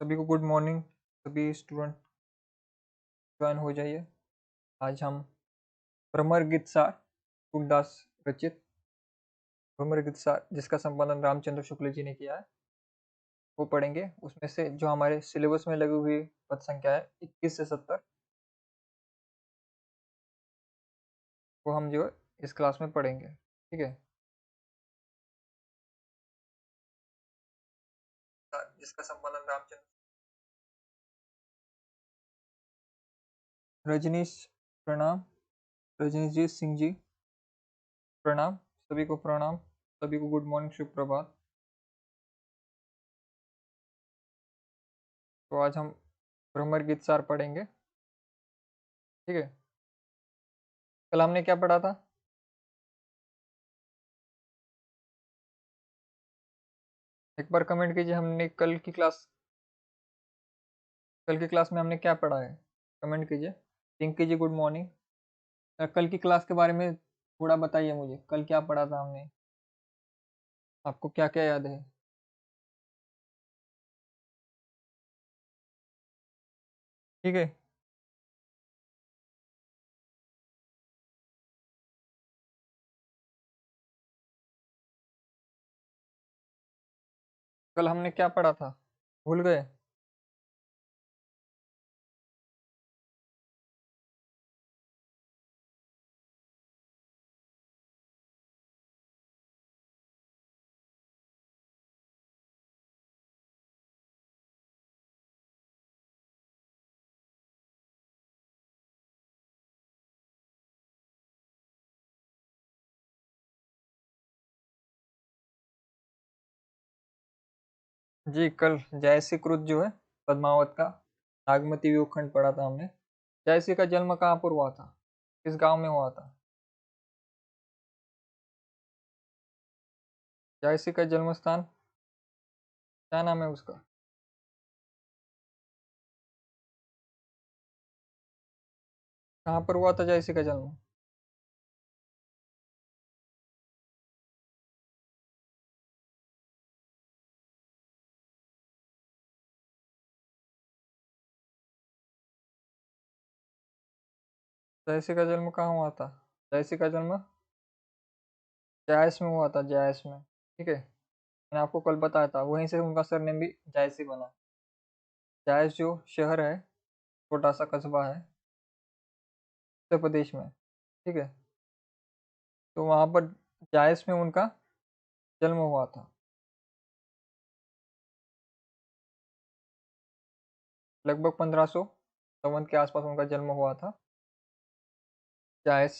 सभी को good morning. सभी स्टूडेंट ज्वाइन हो जाइए। आज हम भ्रमर गीत सार सूरदास रचित भ्रमर गीत सार जिसका संपादन रामचंद्र शुक्ल जी ने किया है वो पढ़ेंगे। उसमें से जो हमारे सिलेबस में लगी हुई पद संख्या है 21 से 70 वो हम जो है इस क्लास में पढ़ेंगे। ठीक है। जिसका संपादन रामचंद्र रजनीश प्रणाम। रजनीश जी सिंह जी प्रणाम। सभी को प्रणाम। सभी को गुड मॉर्निंग शुभ प्रभात। तो आज हम भ्रमर गीत सार पढ़ेंगे। ठीक है। कल हमने क्या पढ़ा था? एक बार कमेंट कीजिए हमने कल की क्लास में हमने क्या पढ़ा है। कमेंट कीजिए। पिंकी जी गुड मॉर्निंग। कल की क्लास के बारे में थोड़ा बताइए मुझे, कल क्या पढ़ा था हमने, आपको क्या क्या याद है? ठीक है। कल हमने क्या पढ़ा था, भूल गए? जी कल जयसी क्रुद्ध जो है पद्मावत का नागमती व्यूह खंड पढ़ा था हमने। जयसी का जन्म कहाँ पर हुआ था, किस गांव में हुआ था? जयसी का जन्म स्थान क्या नाम है उसका? कहाँ पर हुआ था जयसी का जन्म? जयसी का जन्म कहाँ हुआ था? जयसी का जन्म जायस में हुआ था, जायस में। ठीक है। मैंने आपको कल बताया था, वहीं से उनका सरनेम भी जायसी बना। जायस जो शहर है, छोटा सा कस्बा है उत्तर प्रदेश में। ठीक है। तो वहाँ पर जायस में उनका जन्म हुआ था। लगभग 1500 संवत के आसपास उनका जन्म हुआ था जायस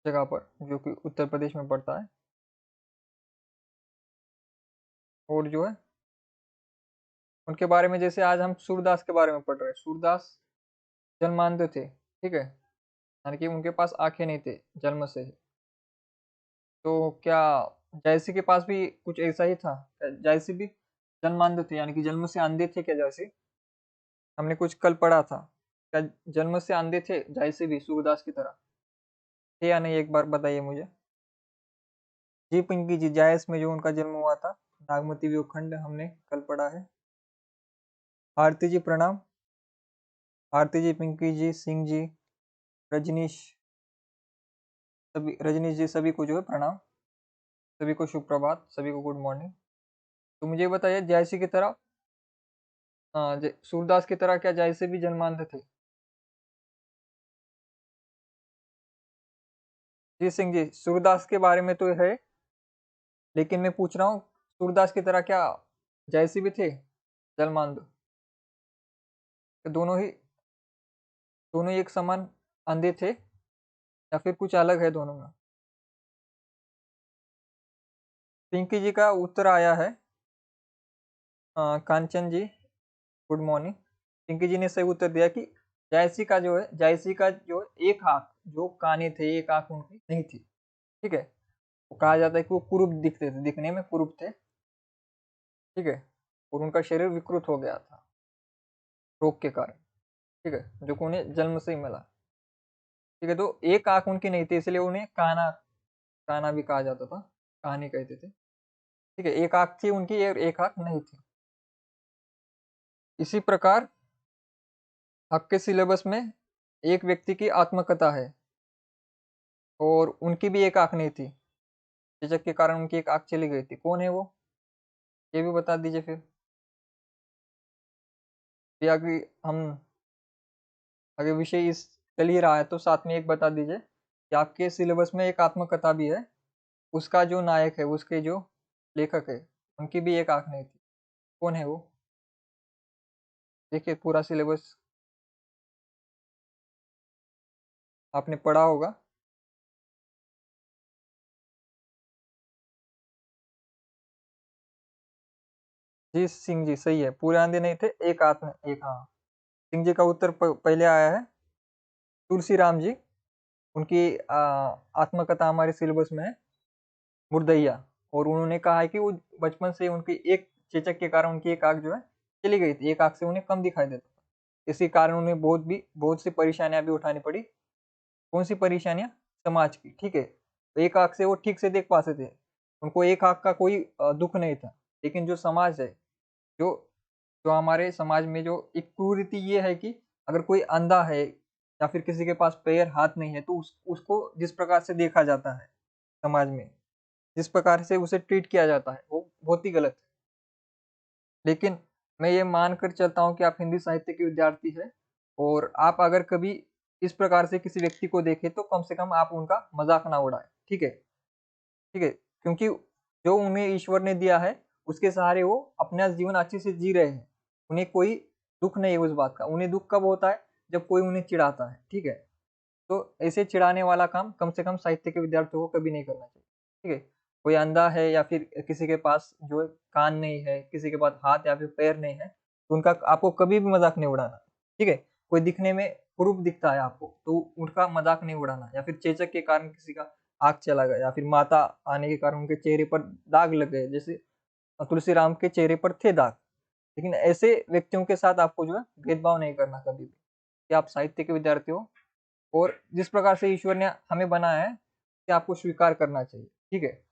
जगह पर, जो कि उत्तर प्रदेश में पड़ता है। और जो है उनके बारे में, जैसे आज हम सूरदास के बारे में पढ़ रहे हैं, सूरदास जन्मांध थे। ठीक है। यानी कि उनके पास आंखें नहीं थे जन्म से ही। तो क्या जयसी के पास भी कुछ ऐसा ही था? जयसी भी जन्मांध थे, यानी कि जन्म से अंधे थे क्या जयसी? हमने कुछ कल पढ़ा था। क्या जन्म से अंधे थे जयसी भी सूरदास की तरह, थे या नहीं? एक बार बताइए मुझे। जी पिंकी जी, जायस में जो उनका जन्म हुआ था, नागमती व्यूखंड हमने कल पढ़ा है। आरती जी प्रणाम। आरती जी, पिंकी जी, सिंह जी, रजनीश, सभी रजनीश जी, सभी को जो है प्रणाम। सभी को शुभ प्रभात, सभी को गुड मॉर्निंग। तो मुझे बताइए, जयसी की तरह सूरदास की तरह क्या जयसी भी जन्मांध थे? जी सिंह जी, सूरदास के बारे में तो है, लेकिन मैं पूछ रहा हूँ सूरदास की तरह क्या जयसी भी थे जन्मांध? दोनों ही एक समान अंधे थे या फिर कुछ अलग है दोनों में? पिंकी जी का उत्तर आया है। कांचन जी गुड मॉर्निंग। पिंकी जी ने सही उत्तर दिया कि जायसी का जो एक आंख, जो काने थे, एक आंख उनकी नहीं थी। ठीक है। वो कहा जाता है कि वो कुरूप दिखते थे, दिखने में कुरूप थे। ठीक है। और उनका शरीर विकृत हो गया था रोग के कारण। ठीक है, जो कि उन्हें जन्म से ही मिला। ठीक है। तो एक आंख उनकी नहीं थी, इसलिए उन्हें काना काना भी कहा जाता था, कहानी कहते थे। ठीक है। एक आंख थी उनकी, एक आंख नहीं थी। इसी प्रकार आपके सिलेबस में एक व्यक्ति की आत्मकथा है और उनकी भी एक आंख नहीं थी, चेचक के कारण उनकी एक आंख चली गई थी। कौन है वो, ये भी बता दीजिए फिर। ये आगे हम आगे विषय इस चल ही रहा है तो साथ में एक बता दीजिए कि आपके सिलेबस में एक आत्मकथा भी है, उसका जो नायक है, उसके जो लेखक है, उनकी भी एक आंख नहीं थी। कौन है वो? देखिए पूरा सिलेबस आपने पढ़ा होगा। जी सिंह जी सही है, पूरे आंधे नहीं थे, एक आत्म एक, हाँ। सिंह जी का उत्तर पहले आया है। तुलसी राम जी, उनकी आत्मकथा हमारे सिलेबस में है, मुर्दैया। और उन्होंने कहा है कि वो बचपन से उनकी एक चेचक के कारण उनकी एक आंख जो है चली गई थी, एक आंख से उन्हें कम दिखाई देता था। इसी कारण उन्हें बहुत सी परेशानियां भी उठानी पड़ी। कौन सी परेशानियां? समाज की, ठीक है। तो एक आंख से वो ठीक से देख पाते थे, उनको एक आंख का कोई दुख नहीं था। लेकिन जो समाज है, जो जो हमारे समाज में जो एक कुरीति ये है कि अगर कोई अंधा है या फिर किसी के पास पैर हाथ नहीं है तो उसको जिस प्रकार से देखा जाता है समाज में, जिस प्रकार से उसे ट्रीट किया जाता है, वो बहुत ही गलत है। लेकिन मैं ये मानकर चलता हूँ कि आप हिंदी साहित्य के विद्यार्थी हैं और आप अगर कभी इस प्रकार से किसी व्यक्ति को देखें तो कम से कम आप उनका मजाक ना उड़ाएं, ठीक है। ठीक है, क्योंकि जो उन्हें ईश्वर ने दिया है उसके सहारे वो अपना जीवन अच्छे से जी रहे हैं। उन्हें कोई दुख नहीं है उस बात का। उन्हें दुख कब होता है? जब कोई उन्हें चिढ़ाता है, ठीक है। तो ऐसे चिढ़ाने वाला काम कम से कम साहित्य के विद्यार्थियों को कभी नहीं करना चाहिए, ठीक है। कोई अंधा है या फिर किसी के पास जो है कान नहीं है, किसी के पास हाथ या फिर पैर नहीं है, तो उनका आपको कभी भी मजाक नहीं उड़ाना, ठीक है। कोई दिखने में कुरूप दिखता है आपको तो उनका मजाक नहीं उड़ाना, या फिर चेचक के कारण किसी का आग चला गया या फिर माता आने के कारण उनके चेहरे पर दाग लग गए, जैसे तुलसी राम के चेहरे पर थे दाग। लेकिन ऐसे व्यक्तियों के साथ आपको जो है भेदभाव नहीं करना कभी भी, कि आप साहित्य के विद्यार्थी हो और जिस प्रकार से ईश्वर ने हमें बनाया है कि आपको स्वीकार करना चाहिए, ठीक है।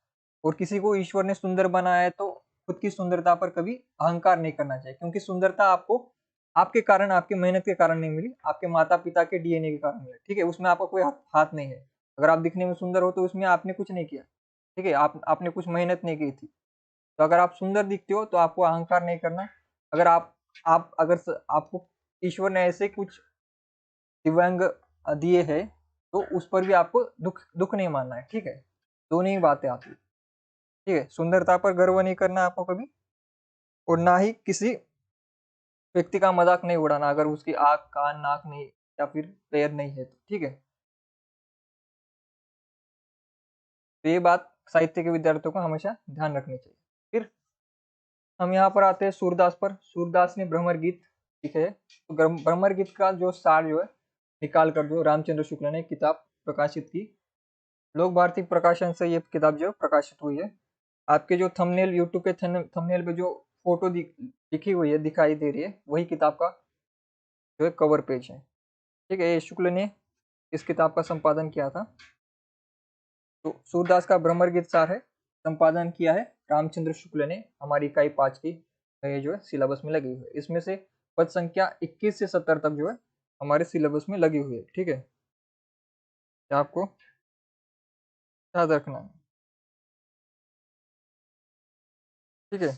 और किसी को ईश्वर ने सुंदर बनाया है तो खुद की सुंदरता पर कभी अहंकार नहीं करना चाहिए, क्योंकि सुंदरता आपको आपके कारण, आपकी मेहनत के कारण नहीं मिली, आपके माता पिता के डीएनए के कारण मिली, ठीक है। उसमें आपका कोई हाथ नहीं है। अगर आप दिखने में सुंदर हो तो उसमें आपने कुछ नहीं किया, ठीक है। आपने कुछ मेहनत नहीं की थी। तो अगर आप सुंदर दिखते हो तो आपको अहंकार नहीं करना। अगर आप अगर आपको ईश्वर ने ऐसे कुछ दिव्यांग दिए हैं तो उस पर भी आपको दुख दुख नहीं मानना है, ठीक है। दोनों ही बातें आती है, ठीक है। सुंदरता पर गर्व नहीं करना आपको कभी, और ना ही किसी व्यक्ति का मजाक नहीं उड़ाना अगर उसकी आंख कान नाक नहीं या फिर पैर नहीं है तो, ठीक है। तो ये बात साहित्य के विद्यार्थियों को हमेशा ध्यान रखनी चाहिए। फिर हम यहाँ पर आते हैं सूरदास पर। सूरदास ने भ्रमर गीत लिखे है। तो भ्रमर गीत का जो सार जो है निकाल कर जो रामचंद्र शुक्ल ने किताब प्रकाशित की, लोक भारती प्रकाशन से ये किताब जो प्रकाशित हुई है। आपके जो थंबनेल, यूट्यूब के थंबनेल पे जो फोटो दिखी हुई है, दिखाई दे रही है, वही किताब का जो है कवर पेज है, ठीक है। ये शुक्ल ने इस किताब का संपादन किया था। तो सूरदास का भ्रमर गीत सार है, संपादन किया है रामचंद्र शुक्ल ने। हमारी इकाई 5 की ये जो है सिलेबस में लगी हुई है। इसमें से पद संख्या 21 से 70 तक जो है हमारे सिलेबस में लगी हुई है, ठीक है। आपको याद रखना है, ठीक है।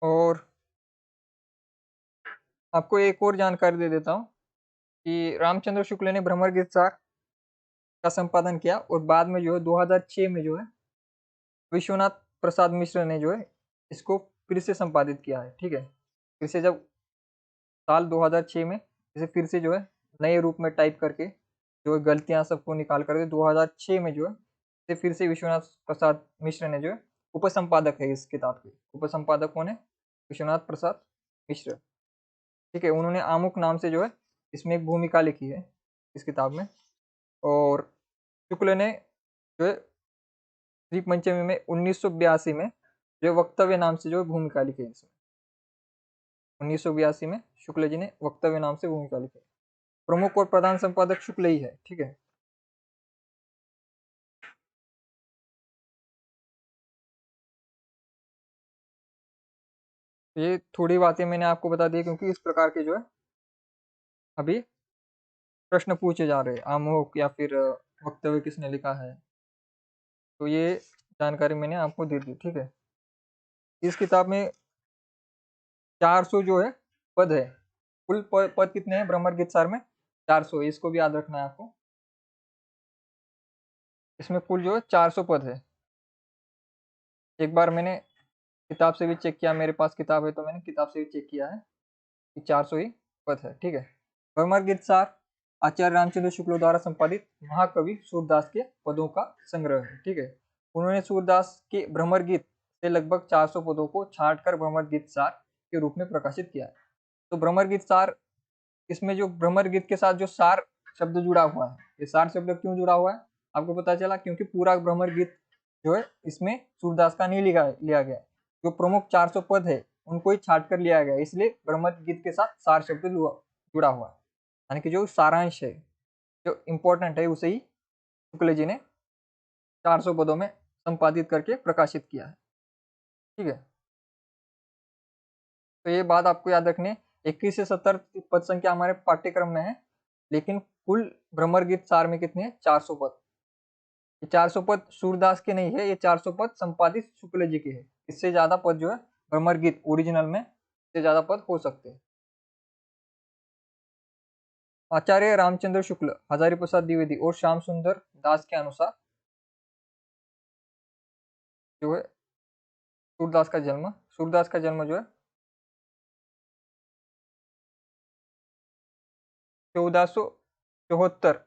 और आपको एक और जानकारी दे देता हूँ कि रामचंद्र शुक्ल ने भ्रमर गीत सार का संपादन किया और बाद में जो है 2006 में जो है विश्वनाथ प्रसाद मिश्र ने जो है इसको फिर से संपादित किया है, ठीक है। फिर से जब साल 2006 में इसे फिर से जो है नए रूप में टाइप करके जो है गलतियां सबको निकाल करके 2006 में जो है इसे फिर से विश्वनाथ प्रसाद मिश्र ने जो है उपसंपादक है इस किताब के। उपसंपादक कौन है? विश्वनाथ प्रसाद मिश्र, ठीक है। उन्होंने आमुख नाम से जो है इसमें एक भूमिका लिखी है इस किताब में। और शुक्ल ने जो है श्री पंचमी में 1982 में जो है वक्तव्य नाम से जो है भूमिका लिखी है इसमें। 1982 में शुक्ल जी ने वक्तव्य नाम से भूमिका लिखी। प्रमुख और प्रधान संपादक शुक्ल ही है, ठीक है। ये थोड़ी बातें मैंने आपको बता दी क्योंकि इस प्रकार के जो है अभी प्रश्न पूछे जा रहे हैं, आमोक या फिर वक्तव्य किसने लिखा है, तो ये जानकारी मैंने आपको दे दी। ठीक है, इस किताब में 400 जो है पद है। कुल पद कितने हैं भ्रमर गीत सार में? 400। इसको भी याद रखना है आपको। इसमें कुल जो है 400 पद है। एक बार मैंने किताब से भी चेक किया, मेरे पास किताब है तो मैंने किताब से भी चेक किया है कि 400 ही पद है। ठीक है, भ्रमर गीत सार आचार्य रामचंद्र शुक्ल द्वारा संपादित महाकवि सूरदास के पदों का संग्रह है। ठीक है, उन्होंने सूरदास के भ्रमर गीत से लगभग 400 पदों को छांटकर भ्रमर गीत सार के रूप में प्रकाशित किया है। तो भ्रमर गीत सार, इसमें जो भ्रमर गीत के साथ जो सार शब्द जुड़ा हुआ है, ये सार शब्द क्यों जुड़ा हुआ है आपको पता चला? क्योंकि पूरा भ्रमर गीत जो है इसमें सूरदास का नहीं लिया गया, जो प्रमुख 400 पद है उनको ही छाट कर लिया गया, इसलिए भ्रमर गीत के साथ सार शब्द जुड़ा हुआ है। यानी कि जो सारांश है, जो इम्पोर्टेंट है, उसे ही शुक्ल जी ने 400 पदों में संपादित करके प्रकाशित किया है। ठीक है, तो ये बात आपको याद रखनी है। 21 से 70 पद संख्या हमारे पाठ्यक्रम में है, लेकिन कुल भ्रमर गीत सार में कितने हैं? 400 पद। ये 400 पद सूरदास के नहीं है, ये 400 पद संपादित शुक्ल जी के है। इससे ज्यादा पद जो है भ्रमर गीत ओरिजिनल में से ज्यादा पद हो सकते हैं। आचार्य रामचंद्र शुक्ल, हजारी प्रसाद द्विवेदी और श्याम सुंदर दास के अनुसार जो है सूरदास का जन्म जो है 1474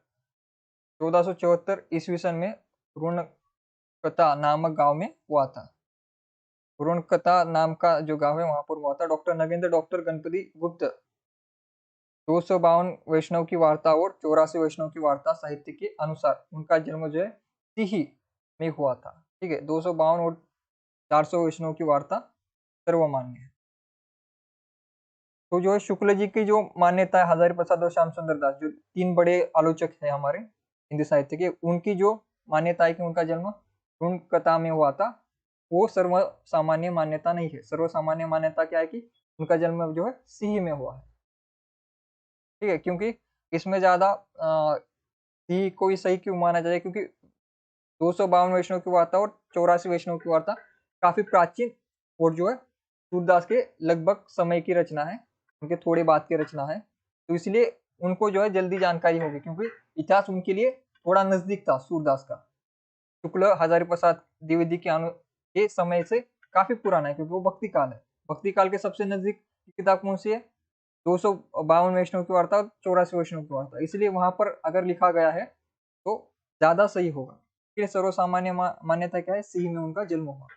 1474 ईस्वी सन में रुणकता नामक गांव में हुआ था। रुणकता नाम का जो गांव है वहां पर हुआ था। डॉक्टर नगेंद्र डॉक्टर गणपति गुप्त 252 वैष्णव की वार्ता और 84 वैष्णव की वार्ता साहित्य के अनुसार उनका जन्म जो है सिही में हुआ था। ठीक है, 252 और 400 वैष्णव की वार्ता सर्वमान्य है। तो जो है शुक्ल जी की जो मान्यता है, हजारी प्रसाद और श्याम सुंदर दास जो तीन बड़े आलोचक है हमारे हिंदी साहित्य के, उनकी जो मान्यता है कि उनका जन्म रुणकता में हुआ था, वो सर्व सामान्य मान्यता नहीं है। सर्व सामान्य मान्यता क्या है कि उनका जन्म जो है सिही में हुआ है। ठीक है, क्योंकि इसमें ज्यादा सिही को ही सही क्यों माना जाए? क्योंकि 252 वैष्णव की वार्ता और 84 वैष्णव की वार्ता काफी प्राचीन और जो है सूरदास के लगभग समय की रचना है, उनके थोड़े बाद की रचना है, तो इसलिए उनको जो है जल्दी जानकारी होगी, क्योंकि इतिहास उनके लिए थोड़ा नजदीक था सूरदास का। शुक्ल हजारी प्रसाद द्विवेदी के समय से काफी पुराना है, क्योंकि वो भक्ति काल है। भक्ति काल के सबसे नजदीक की किताब कौन सी है? 252 वैष्णव की वार्ता और 84 वैष्णव की वार्ता, इसलिए वहां पर अगर लिखा गया है तो ज्यादा सही होगा। फिर सर्वसामान्य मान्यता क्या है? सिही में उनका जन्म हुआ।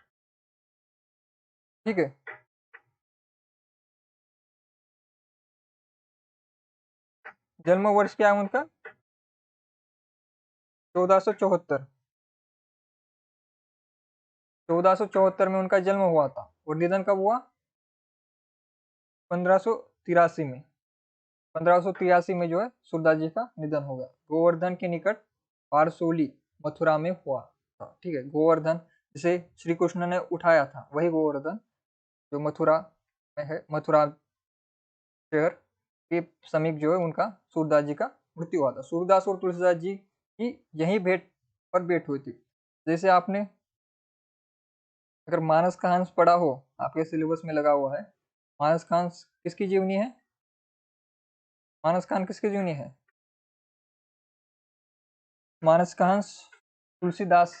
ठीक है, जन्म वर्ष क्या है उनका? 1474। 1474 में उनका जन्म हुआ था और निधन कब हुआ? 1583 में। 1583 में जो है सूरदास जी का निधन हो गया। गोवर्धन के निकट पारसोली मथुरा में हुआ था। ठीक है, गोवर्धन जिसे श्री कृष्ण ने उठाया था, वही गोवर्धन जो मथुरा में है, मथुरा शहर के समीप जो है उनका सूरदास जी का मृत्यु हुआ था। सूरदास और तुलसीदास जी की यही भेंट हुई थी। जैसे आपने अगर मानस का हंस पढ़ा हो, आपके सिलेबस में लगा हुआ है, मानस का हंस किसकी जीवनी है? मानस का हंस किसकी जीवनी है? मानस का हंस तुलसीदास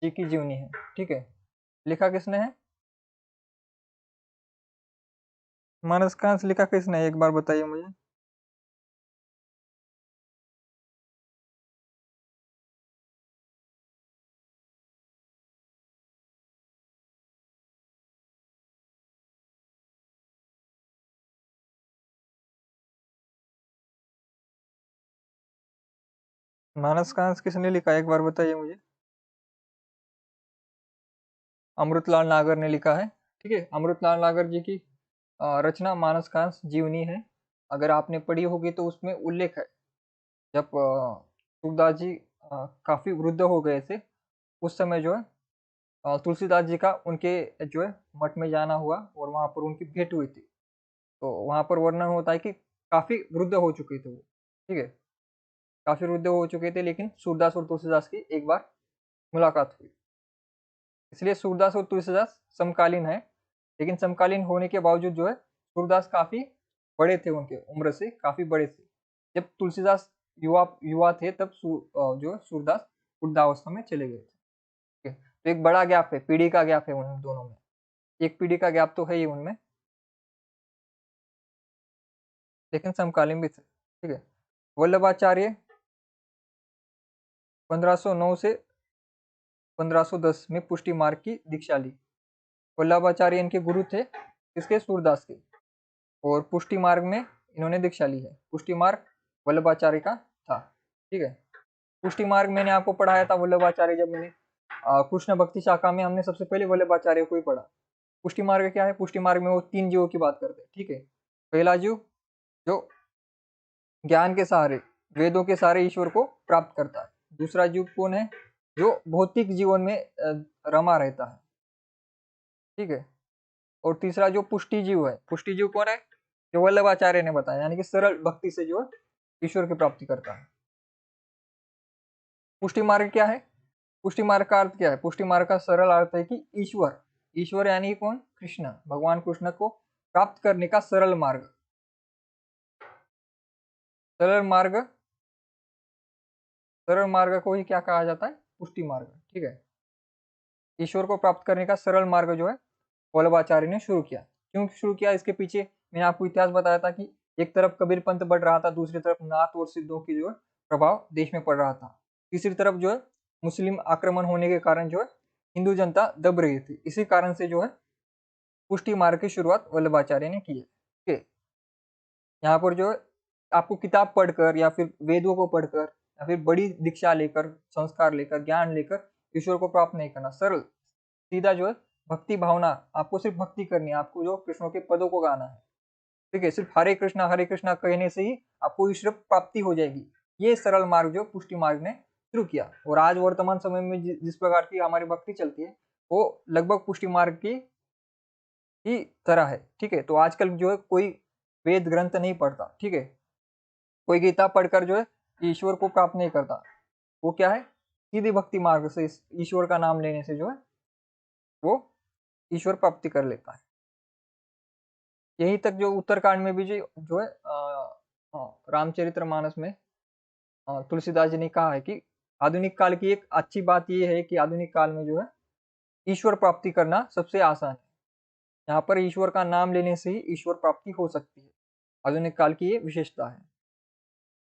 जी की जीवनी है। ठीक है, लिखा किसने है? मानस का हंस लिखा किसने है, एक बार बताइए मुझे। मानस का हंस किसने लिखा है, एक बार बताइए मुझे। अमृतलाल नागर ने लिखा है। ठीक है, अमृतलाल नागर जी की रचना मानस का हंस जीवनी है। अगर आपने पढ़ी होगी तो उसमें उल्लेख है, जब सूरदास जी काफी वृद्ध हो गए थे, उस समय जो है तुलसीदास जी का उनके जो है मठ में जाना हुआ और वहाँ पर उनकी भेंट हुई थी। तो वहाँ पर वर्णन होता है कि काफ़ी वृद्ध हो चुके थे वो, ठीक है? काफ़ी वृद्ध हो चुके थे, लेकिन सूरदास और तुलसीदास की एक बार मुलाकात हुई। इसलिए सूरदास और तुलसीदास समकालीन है, लेकिन समकालीन होने के बावजूद जो है सूरदास काफ़ी बड़े थे, उनके उम्र से काफ़ी बड़े थे। जब तुलसीदास युवा युवा थे तब जो है सूरदास वृद्धावस्था में चले गए थे। ठीक है? तो एक बड़ा गैप है, पीढ़ी का गैप है उन दोनों में। एक पीढ़ी का गैप तो है ही उनमें, लेकिन समकालीन भी थे। ठीक है? वल्लभाचार्य 1509 से 1510 में पुष्टि मार्ग की दीक्षा ली। वल्लभाचार्य इनके गुरु थे, इसके सूरदास के, और पुष्टि मार्ग में इन्होंने दीक्षा ली है। पुष्टि मार्ग वल्लभाचार्य का था। ठीक है? पुष्टि मार्ग मैंने आपको पढ़ाया था, वल्लभाचार्य जब मैंने कृष्ण भक्ति शाखा में हमने सबसे पहले वल्लभाचार्य को ही पढ़ा। पुष्टि मार्ग क्या है? पुष्टि मार्ग में वो 3 जीवों की बात करते हैं। ठीक है? पहला जीव जो ज्ञान के सहारे, वेदों के सहारे ईश्वर को प्राप्त करता है। दूसरा जीव कौन है? जो भौतिक जीवन में रमा रहता है। ठीक है? और तीसरा जो पुष्टि जीव है, पुष्टि जीव कौन है? जो वल्लभाचार्य ने बताया, यानी कि सरल भक्ति से जो है ईश्वर की प्राप्ति करता है। पुष्टि मार्ग क्या है? पुष्टि मार्ग का अर्थ क्या है? पुष्टि मार्ग का सरल अर्थ है कि ईश्वर, ईश्वर यानी कौन? कृष्ण, भगवान कृष्ण को प्राप्त करने का सरल मार्ग। सरल मार्ग, सरल मार्ग को ही क्या कहा जाता है? पुष्टि मार्ग। ठीक है? ईश्वर को प्राप्त करने का सरल मार्ग जो है वल्लभाचार्य ने शुरू किया। क्यों शुरू किया? इसके पीछे मैंने आपको इतिहास बताया था कि एक तरफ कबीर पंथ बढ़ रहा था, दूसरी तरफ नाथ और सिद्धों की जो है प्रभाव देश में पड़ रहा था, तीसरी तरफ जो है मुस्लिम आक्रमण होने के कारण जो है हिंदू जनता दब रही थी। इसी कारण से जो है पुष्टि मार्ग की शुरुआत वल्लभाचार्य ने की है। ठीक है? यहाँ पर जो है आपको किताब पढ़कर या फिर वेदों को पढ़कर या फिर बड़ी दीक्षा लेकर, संस्कार लेकर, ज्ञान लेकर ईश्वर को प्राप्त नहीं करना। सरल सीधा जो है भक्ति भावना, आपको सिर्फ भक्ति करनी है, आपको जो कृष्ण के पदों को गाना है। ठीक है? सिर्फ हरे कृष्णा कहने से ही आपको ईश्वर प्राप्ति हो जाएगी। ये सरल मार्ग जो पुष्टि मार्ग ने शुरू किया, और आज वर्तमान समय में जिस प्रकार की हमारी भक्ति चलती है वो लगभग पुष्टि मार्ग की ही तरह है। ठीक है? तो आजकल जो है कोई वेद ग्रंथ नहीं पढ़ता। ठीक है? कोई गीता पढ़कर जो है ईश्वर को प्राप्त नहीं करता। वो क्या है? सीधी भक्ति मार्ग से ईश्वर का नाम लेने से जो है वो ईश्वर प्राप्ति कर लेता है। यहीं तक जो उत्तरकांड में भी जो है रामचरितमानस में तुलसीदास जी ने कहा है कि आधुनिक काल की एक अच्छी बात यह है कि आधुनिक काल में जो है ईश्वर प्राप्ति करना सबसे आसान है। यहाँ पर ईश्वर का नाम लेने से ही ईश्वर प्राप्ति हो सकती है। आधुनिक काल की ये विशेषता है।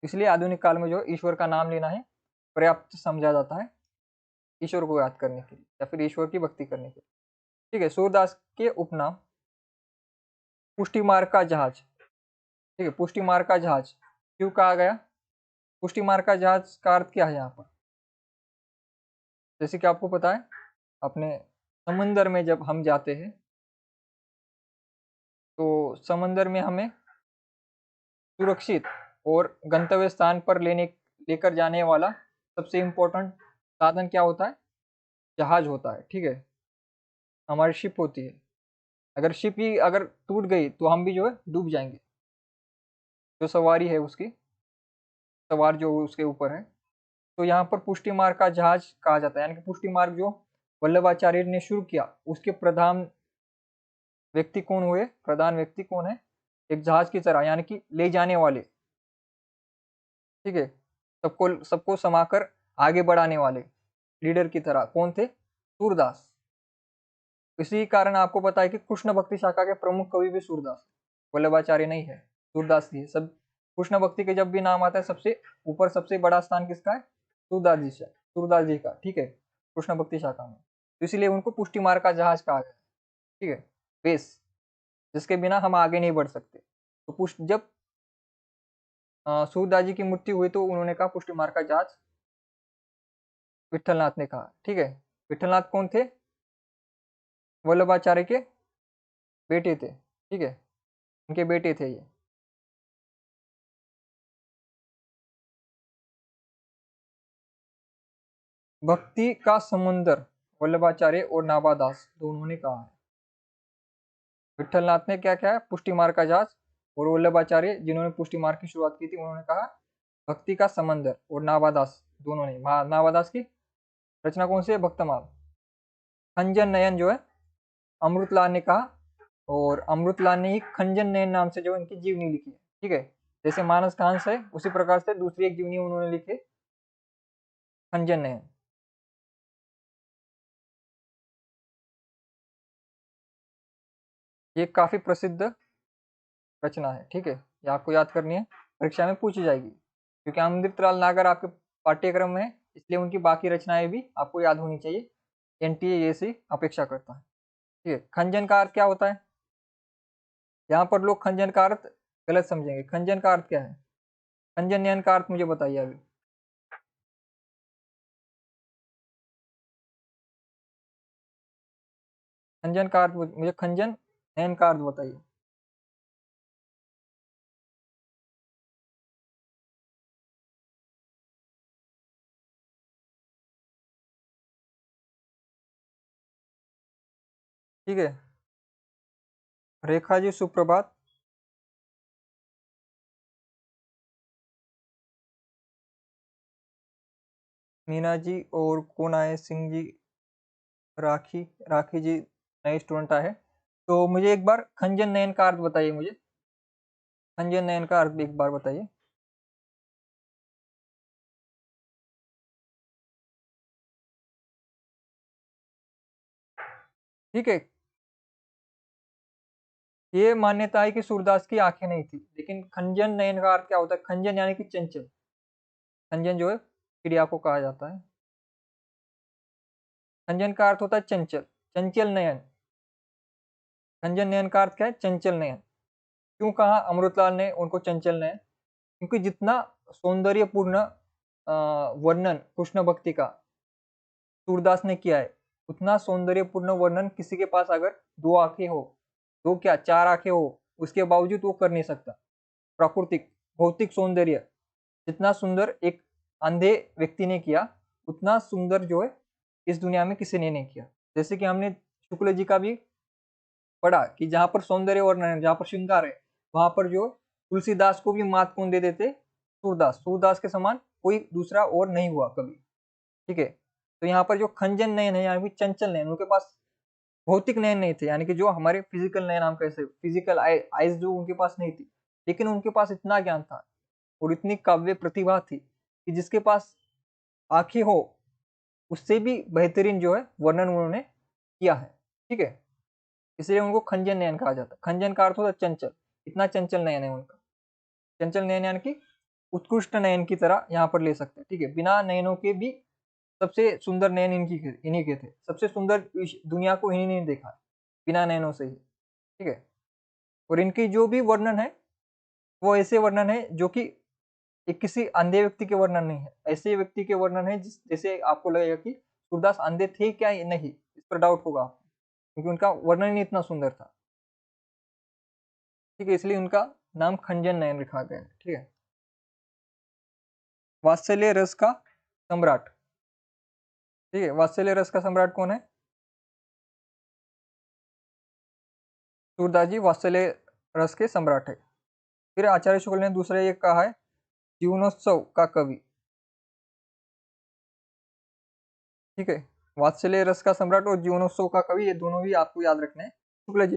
इसलिए आधुनिक काल में जो ईश्वर का नाम लेना है पर्याप्त समझा जाता है ईश्वर को याद करने के लिए या फिर ईश्वर की भक्ति करने के लिए। ठीक है? सूरदास के उपनाम पुष्टि मार्ग का जहाज। ठीक है? पुष्टि मार्ग का जहाज क्यों कहा गया? पुष्टि मार्ग का जहाज का अर्थ क्या है यहाँ पर? जैसे कि आपको पता है, अपने समंदर में जब हम जाते हैं तो समंदर में हमें सुरक्षित और गंतव्य स्थान पर लेकर जाने वाला सबसे इम्पोर्टेंट साधन क्या होता है? जहाज होता है। ठीक है? हमारी शिप होती है। अगर शिप ही अगर टूट गई तो हम भी जो है डूब जाएंगे। जो सवारी है उसकी, सवार जो उसके ऊपर है। तो यहाँ पर पुष्टि मार्ग का जहाज कहा जाता है, यानी कि पुष्टि मार्ग जो वल्लभाचार्य ने शुरू किया उसके प्रधान व्यक्ति कौन हुए? प्रधान व्यक्ति कौन है? एक जहाज की तरह, यानी कि ले जाने वाले। ठीक है? सबको सबको समाकर आगे बढ़ाने वाले लीडर की तरह कौन थे? सूरदास। इसी कारण आपको पता है कि कृष्ण भक्ति शाखा के प्रमुख कवि भी सूरदास, वल्लभाचार्य नहीं है, सूरदास जी है। सब कृष्ण भक्ति के जब भी नाम आता है सबसे ऊपर सबसे बड़ा स्थान किसका है? सूरदास जी से, सूरदास जी का। ठीक है? कृष्ण भक्ति शाखा में, तो इसीलिए उनको पुष्टि मार्ग का जहाज कहा गया। ठीक है? बेस जिसके बिना हम आगे नहीं बढ़ सकते। तो पुष्ट जब सूरदास जी की मृत्यु हुई तो उन्होंने कहा पुष्टि मार्ग का जहाज विठलनाथ ने कहा। ठीक है? विठलनाथ कौन थे? वल्लभाचार्य के बेटे थे। ठीक है? उनके बेटे थे ये। भक्ति का समुंदर वल्लभाचार्य और नाभा दास दोनों ने कहा है। विठल नाथ ने क्या क्या है, पुष्टि मार्ग का जहाज, और वल्लभाचार्य जिन्होंने पुष्टि मार्ग की शुरुआत की थी उन्होंने कहा भक्ति का समंदर, और नाभा दास दोनों ने, नाभा दास की रचना कौन सी है, भक्तमाल। खंजन नयन जो है अमृतलाल ने कहा, और अमृतलाल ने ही खंजन नयन नाम से जो इनकी जीवनी लिखी है, ठीक है। जैसे मानस कांस है उसी प्रकार से दूसरी एक जीवनी उन्होंने लिखी, खंजन नयन। ये काफी प्रसिद्ध रचना है, ठीक है, ये आपको याद करनी है, परीक्षा में पूछी जाएगी, क्योंकि अमृतलाल नागर आपके पाठ्यक्रम में है, इसलिए उनकी बाकी रचनाएं भी आपको याद होनी चाहिए, एनटीए ये सी अपेक्षा करता है, ठीक है। खंजन का अर्थ क्या होता है, यहाँ पर लोग खंजन का अर्थ गलत समझेंगे। खंजन का अर्थ क्या है, खंजन नयन का अर्थ मुझे बताइए अभी। खंजन का अर्थ मुझे खंजन नयन का अर्थ बताइए। ठीक है, रेखा जी सुप्रभात। मीना जी और कौन आए, सिंह जी, राखी, राखी जी नए स्टूडेंट आए, तो मुझे एक बार खंजन नयन का अर्थ बताइए, मुझे खंजन नयन का अर्थ भी एक बार बताइए। ठीक है, ये मान्यता है कि सूरदास की आंखें नहीं थी, लेकिन खंजन नयन का अर्थ क्या होता है, खंजन यानी कि चंचल, खंजन जो है चिड़िया को कहा जाता है, खंजन का अर्थ होता है चंचल, चंचल नयन। खंजन नयन का अर्थ क्या है, चंचल नयन। क्यों कहा अमृतलाल ने उनको चंचल नयन, क्योंकि जितना सौंदर्यपूर्ण वर्णन कृष्ण भक्ति का सूरदास ने किया है, उतना सौंदर्यपूर्ण वर्णन किसी के पास अगर दो आंखें हो, दो क्या चार आंखें हो, उसके बावजूद वो कर नहीं सकता। प्राकृतिक भौतिक सौंदर्य जितना सुंदर एक अंधे व्यक्ति ने किया, उतना सुंदर जो है इस दुनिया में किसी ने नहीं किया। जैसे कि हमने शुक्ल जी का भी पढ़ा कि जहां पर सौंदर्य वर्णन है, जहां पर श्रृंगार है, वहां पर जो तुलसीदास को भी मात कौन दे देते, सूरदास, सूरदास के समान कोई दूसरा और नहीं हुआ कभी, ठीक है। तो यहाँ पर जो खंजन नयन है, यानी कि चंचल नयन, उनके पास भौतिक नयन नहीं थे, यानी कि जो हमारे फिजिकल नयन हम कैसे, फिजिकल आईज जो उनके पास नहीं थी, लेकिन उनके पास इतना ज्ञान था और इतनी काव्य प्रतिभा थी कि जिसके पास आंखें हो उससे भी बेहतरीन जो है वर्णन उन्होंने किया है, ठीक है। इसलिए उनको खंजन नयन कहा जाता है। खंजन का अर्थ होता है चंचल, इतना चंचल नयन है उनका, चंचल नयन यानी कि उत्कृष्ट नयन की तरह यहाँ पर ले सकते हैं, ठीक है। बिना नयनों के भी सबसे सुंदर नयन इन्हीं के थे, सबसे सुंदर दुनिया को इन्हीं ने देखा बिना नयनों से ही, ठीक है। और इनकी जो भी वर्णन है वो ऐसे वर्णन है जो कि एक किसी अंधे व्यक्ति के वर्णन नहीं है, ऐसे व्यक्ति के वर्णन है जिस जैसे आपको लगेगा कि सूरदास अंधे थे क्या, नहीं, इस पर डाउट होगा, क्योंकि उनका वर्णन ही इतना सुंदर था, ठीक है। इसलिए उनका नाम खंजन नयन रखा गया है, ठीक है। वात्सल्य रस का सम्राट, ठीक है, वात्सल्य रस का सम्राट कौन है, सूरदास जी वात्सल्य रस के सम्राट है। फिर आचार्य शुक्ल ने दूसरा ये कहा है जीवनोत्सव का कवि, ठीक है। वात्सल्य रस का सम्राट और जीवनोत्सव का कवि, ये दोनों भी आपको याद रखने हैं। शुक्ल जी,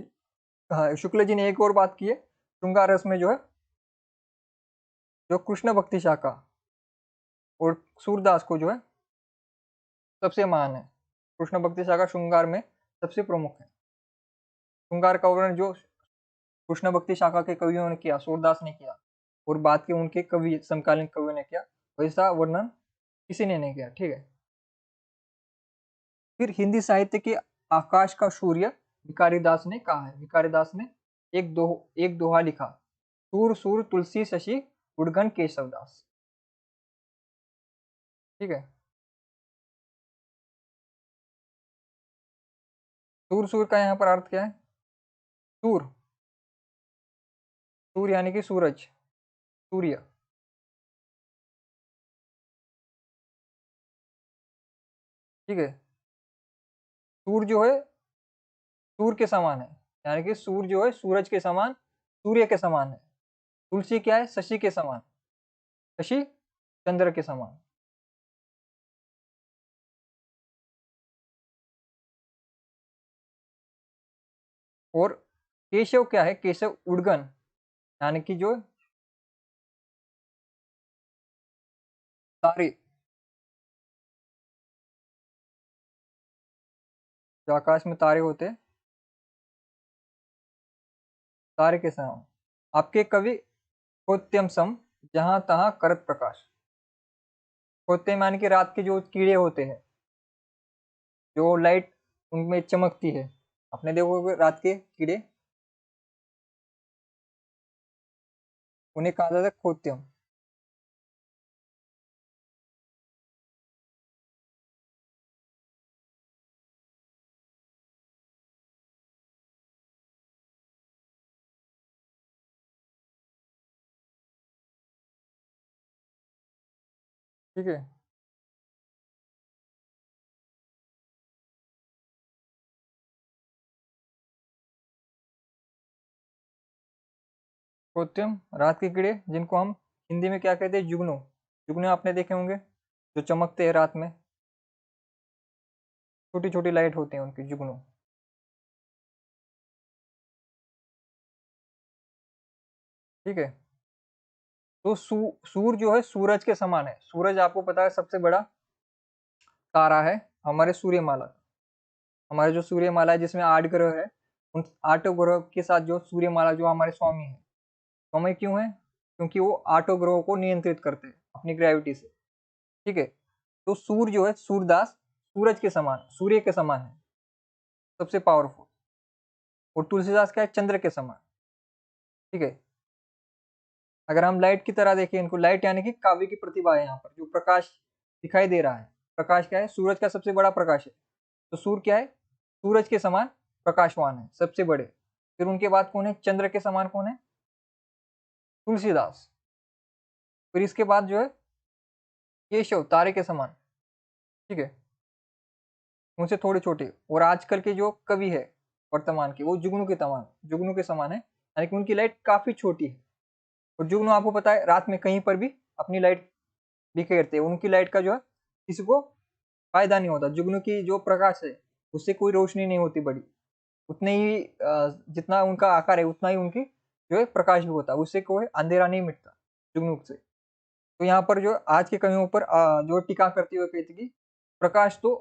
हाँ, शुक्ल जी ने एक और बात की है, श्रृंगार रस में जो है, जो कृष्ण भक्ति शाखा और सूरदास को जो है सबसे महान है, कृष्ण भक्ति शाखा श्रृंगार में सबसे प्रमुख है। श्रृंगार का वर्णन जो कृष्ण भक्ति शाखा के कवियों ने किया, सूरदास ने किया, और बाद के उनके कवि समकालीन कवियों ने किया, वैसा वर्णन किसी ने नहीं किया, ठीक है। फिर हिंदी साहित्य के आकाश का सूर्य भिखारीदास ने कहा है, भिखारीदास ने एक दोहा लिखा, सूर सूर तुलसी शशि गुड़गन केशवदास, ठीक है। सूर सूर का यहाँ पर अर्थ क्या है, सूर, सूर यानी कि सूरज, सूर्य, ठीक है। सूर्य जो है सूर्य के समान है, यानी कि सूर्य जो है सूरज के समान, सूर्य के समान है। तुलसी क्या है? शशि के समान, शशि चंद्र के समान। और केशव क्या है? केशव उड़गन, यानी कि जो तारे, जो आकाश में तारे होते हैं, तारे के समान। आपके कवि खोत्यम सम, जहां तहां करत प्रकाश। खोत्यम यानी कि रात के जो कीड़े होते हैं, जो लाइट उनमें चमकती है, आपने देखोगे रात के कीड़े, उन्हें कहा जाता है खोत्यम। ठीक है, खोत्यम रात के कीड़े, जिनको हम हिंदी में क्या कहते हैं? जुगनू। जुगनू आपने देखे होंगे, जो चमकते हैं रात में, छोटी छोटी लाइट होती है उनकी, जुगनू। ठीक है, तो सूर्य जो है सूरज के समान है। सूरज आपको पता है सबसे बड़ा तारा है हमारे सूर्यमाला। हमारे जो सूर्यमाला है जिसमें 8 ग्रह है, उन 8 ग्रह के साथ जो सूर्यमाला जो हमारे स्वामी है, स्वामी क्यों है? क्योंकि वो 8 ग्रहों को नियंत्रित करते हैं अपनी ग्रेविटी से। ठीक है, तो सूर्य जो है सूर्यदास सूरज के समान, सूर्य के समान है, सबसे पावरफुल। और तुलसीदास क्या है? चंद्र के समान। ठीक है, अगर हम लाइट की तरह देखें इनको, लाइट यानी कि काव्य की प्रतिभा है। यहाँ पर जो प्रकाश दिखाई दे रहा है, प्रकाश क्या है? सूरज का सबसे बड़ा प्रकाश है। तो सूर्य क्या है? सूरज के समान प्रकाशवान है, सबसे बड़े। फिर उनके बाद कौन है? चंद्र के समान कौन है? तुलसीदास। फिर इसके बाद जो है केशव, तारे के समान। ठीक है, उनसे थोड़े छोटे। और आजकल के जो कवि है वर्तमान के, वो जुगनू के समान, जुगनू के समान है, यानी कि उनकी लाइट काफी छोटी है। और जुगनू आपको पता है रात में कहीं पर भी अपनी लाइट बिखेरते हैं। उनकी लाइट का जो है किसी को फायदा नहीं होता। जुगनू की जो प्रकाश है उससे कोई रोशनी नहीं होती बड़ी, उतने ही जितना उनका आकार है उतना ही उनकी जो है प्रकाश भी होता है, उससे कोई अंधेरा नहीं मिटता जुगनू से। तो यहाँ पर जो आज के कवियों पर जो टीका करते हुए कहते कि प्रकाश तो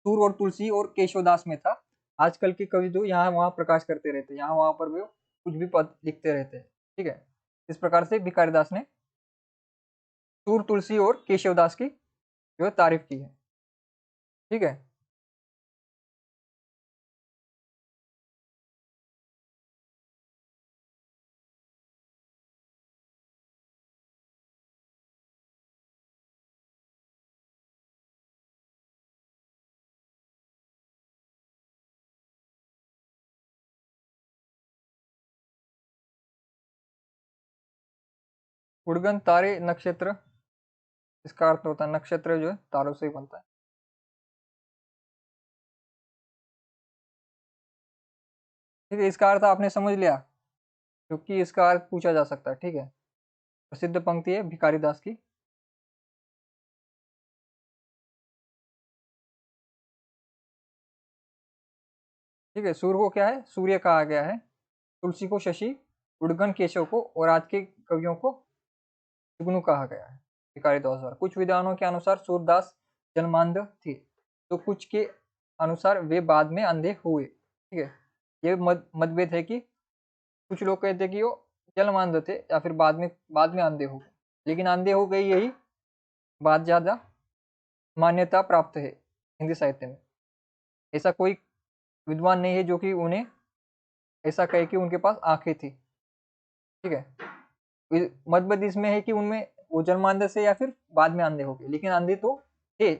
सूर्य और तुलसी और केशवदास में था, आजकल के कवि जो यहाँ वहाँ प्रकाश करते रहते हैं, यहाँ वहाँ पर भी कुछ भी पद लिखते रहते हैं। ठीक है, इस प्रकार से भिखारीदास ने सूर्य, तुलसी और केशवदास की जो है तारीफ की है। ठीक है, उड़गन तारे नक्षत्र, इसका अर्थ होता है नक्षत्र जो है तारों से ही बनता है। ठीक है, इसका अर्थ आपने समझ लिया, क्योंकि इसका अर्थ पूछा जा सकता है। ठीक है, प्रसिद्ध पंक्ति है भिखारी दास की। ठीक है, सूर्य को क्या है? सूर्य कहा गया है, तुलसी को शशि, उड़गन केशव को, और आज के कवियों को जुगनू कहा गया है भिखारी दास द्वारा। कुछ विद्वानों के अनुसार सूरदास जन्मांध थे, तो कुछ के अनुसार वे बाद में अंधे हुए। ठीक है, ये मतभेद है कि कुछ लोग कहते हैं कि वो जन्मांध थे या फिर बाद में अंधे हो गए, लेकिन अंधे हो गए यही बात ज्यादा मान्यता प्राप्त है हिंदी साहित्य में। ऐसा कोई विद्वान नहीं है जो कि उन्हें ऐसा कहे कि उनके पास आंखें थी। ठीक है, मतभेद इसमें है कि उनमें वो जन्मांधे से या फिर बाद में अंधे हो गए, लेकिन अंधे तो थे।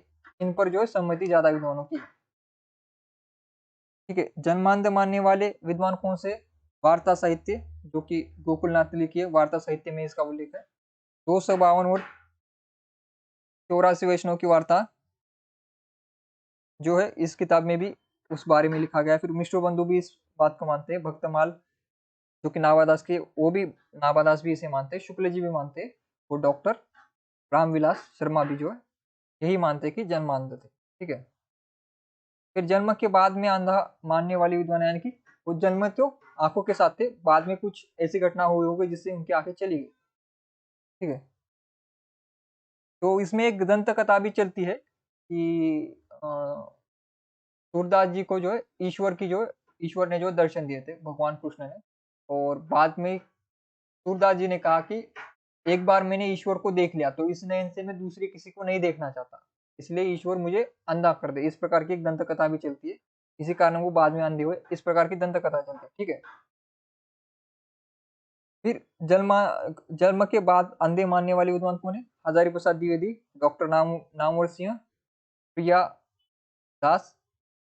इन पर जो है सम्मति ज्यादा विद्वानों की। ठीक है, जन्मांध मानने वाले विद्वान कौन से? वार्ता साहित्य, जो कि गोकुलनाथ ने लिखी है, वार्ता साहित्य में इसका उल्लेख है। 252 और 84 वैष्णव की वार्ता जो है इस किताब में भी उस बारे में लिखा गया है। फिर मिश्र बंधु भी इस बात को मानते हैं, भक्तमाल जो कि नाभादास के, वो भी नाभादास भी इसे मानते हैं, शुक्ल जी भी मानते हैं, वो डॉक्टर रामविलास शर्मा भी जो है यही मानते हैं कि जन्मांध थे। ठीक है। फिर जन्म के बाद में अंधा मानने वाली विद्वान यानी कि वो जन्म तो आंखों के साथ थे, बाद में कुछ ऐसी घटना हुई होगी जिससे उनकी आंखें चली गई। ठीक है। तो इसमें एक दंत कथा भी चलती है कि सूरदास जी को जो है ईश्वर की जो ईश्वर ने जो दर्शन दिए थे भगवान कृष्ण ने, और बाद में सूरदास जी ने कहा कि एक बार मैंने ईश्वर को देख लिया तो इस नयन से मैं दूसरी किसी को नहीं देखना चाहता, इसलिए ईश्वर मुझे अंधा कर दे। इस प्रकार की एक दंत कथा भी चलती है, इसी कारण वो बाद में अंधे हुए। इस प्रकार की दंत कथा चलती है। ठीक है। फिर जन्म के बाद अंधे मानने वाले विद्वान कौन है? हजारी प्रसाद द्विवेदी, डॉक्टर नामवर सिंह, प्रिया दास,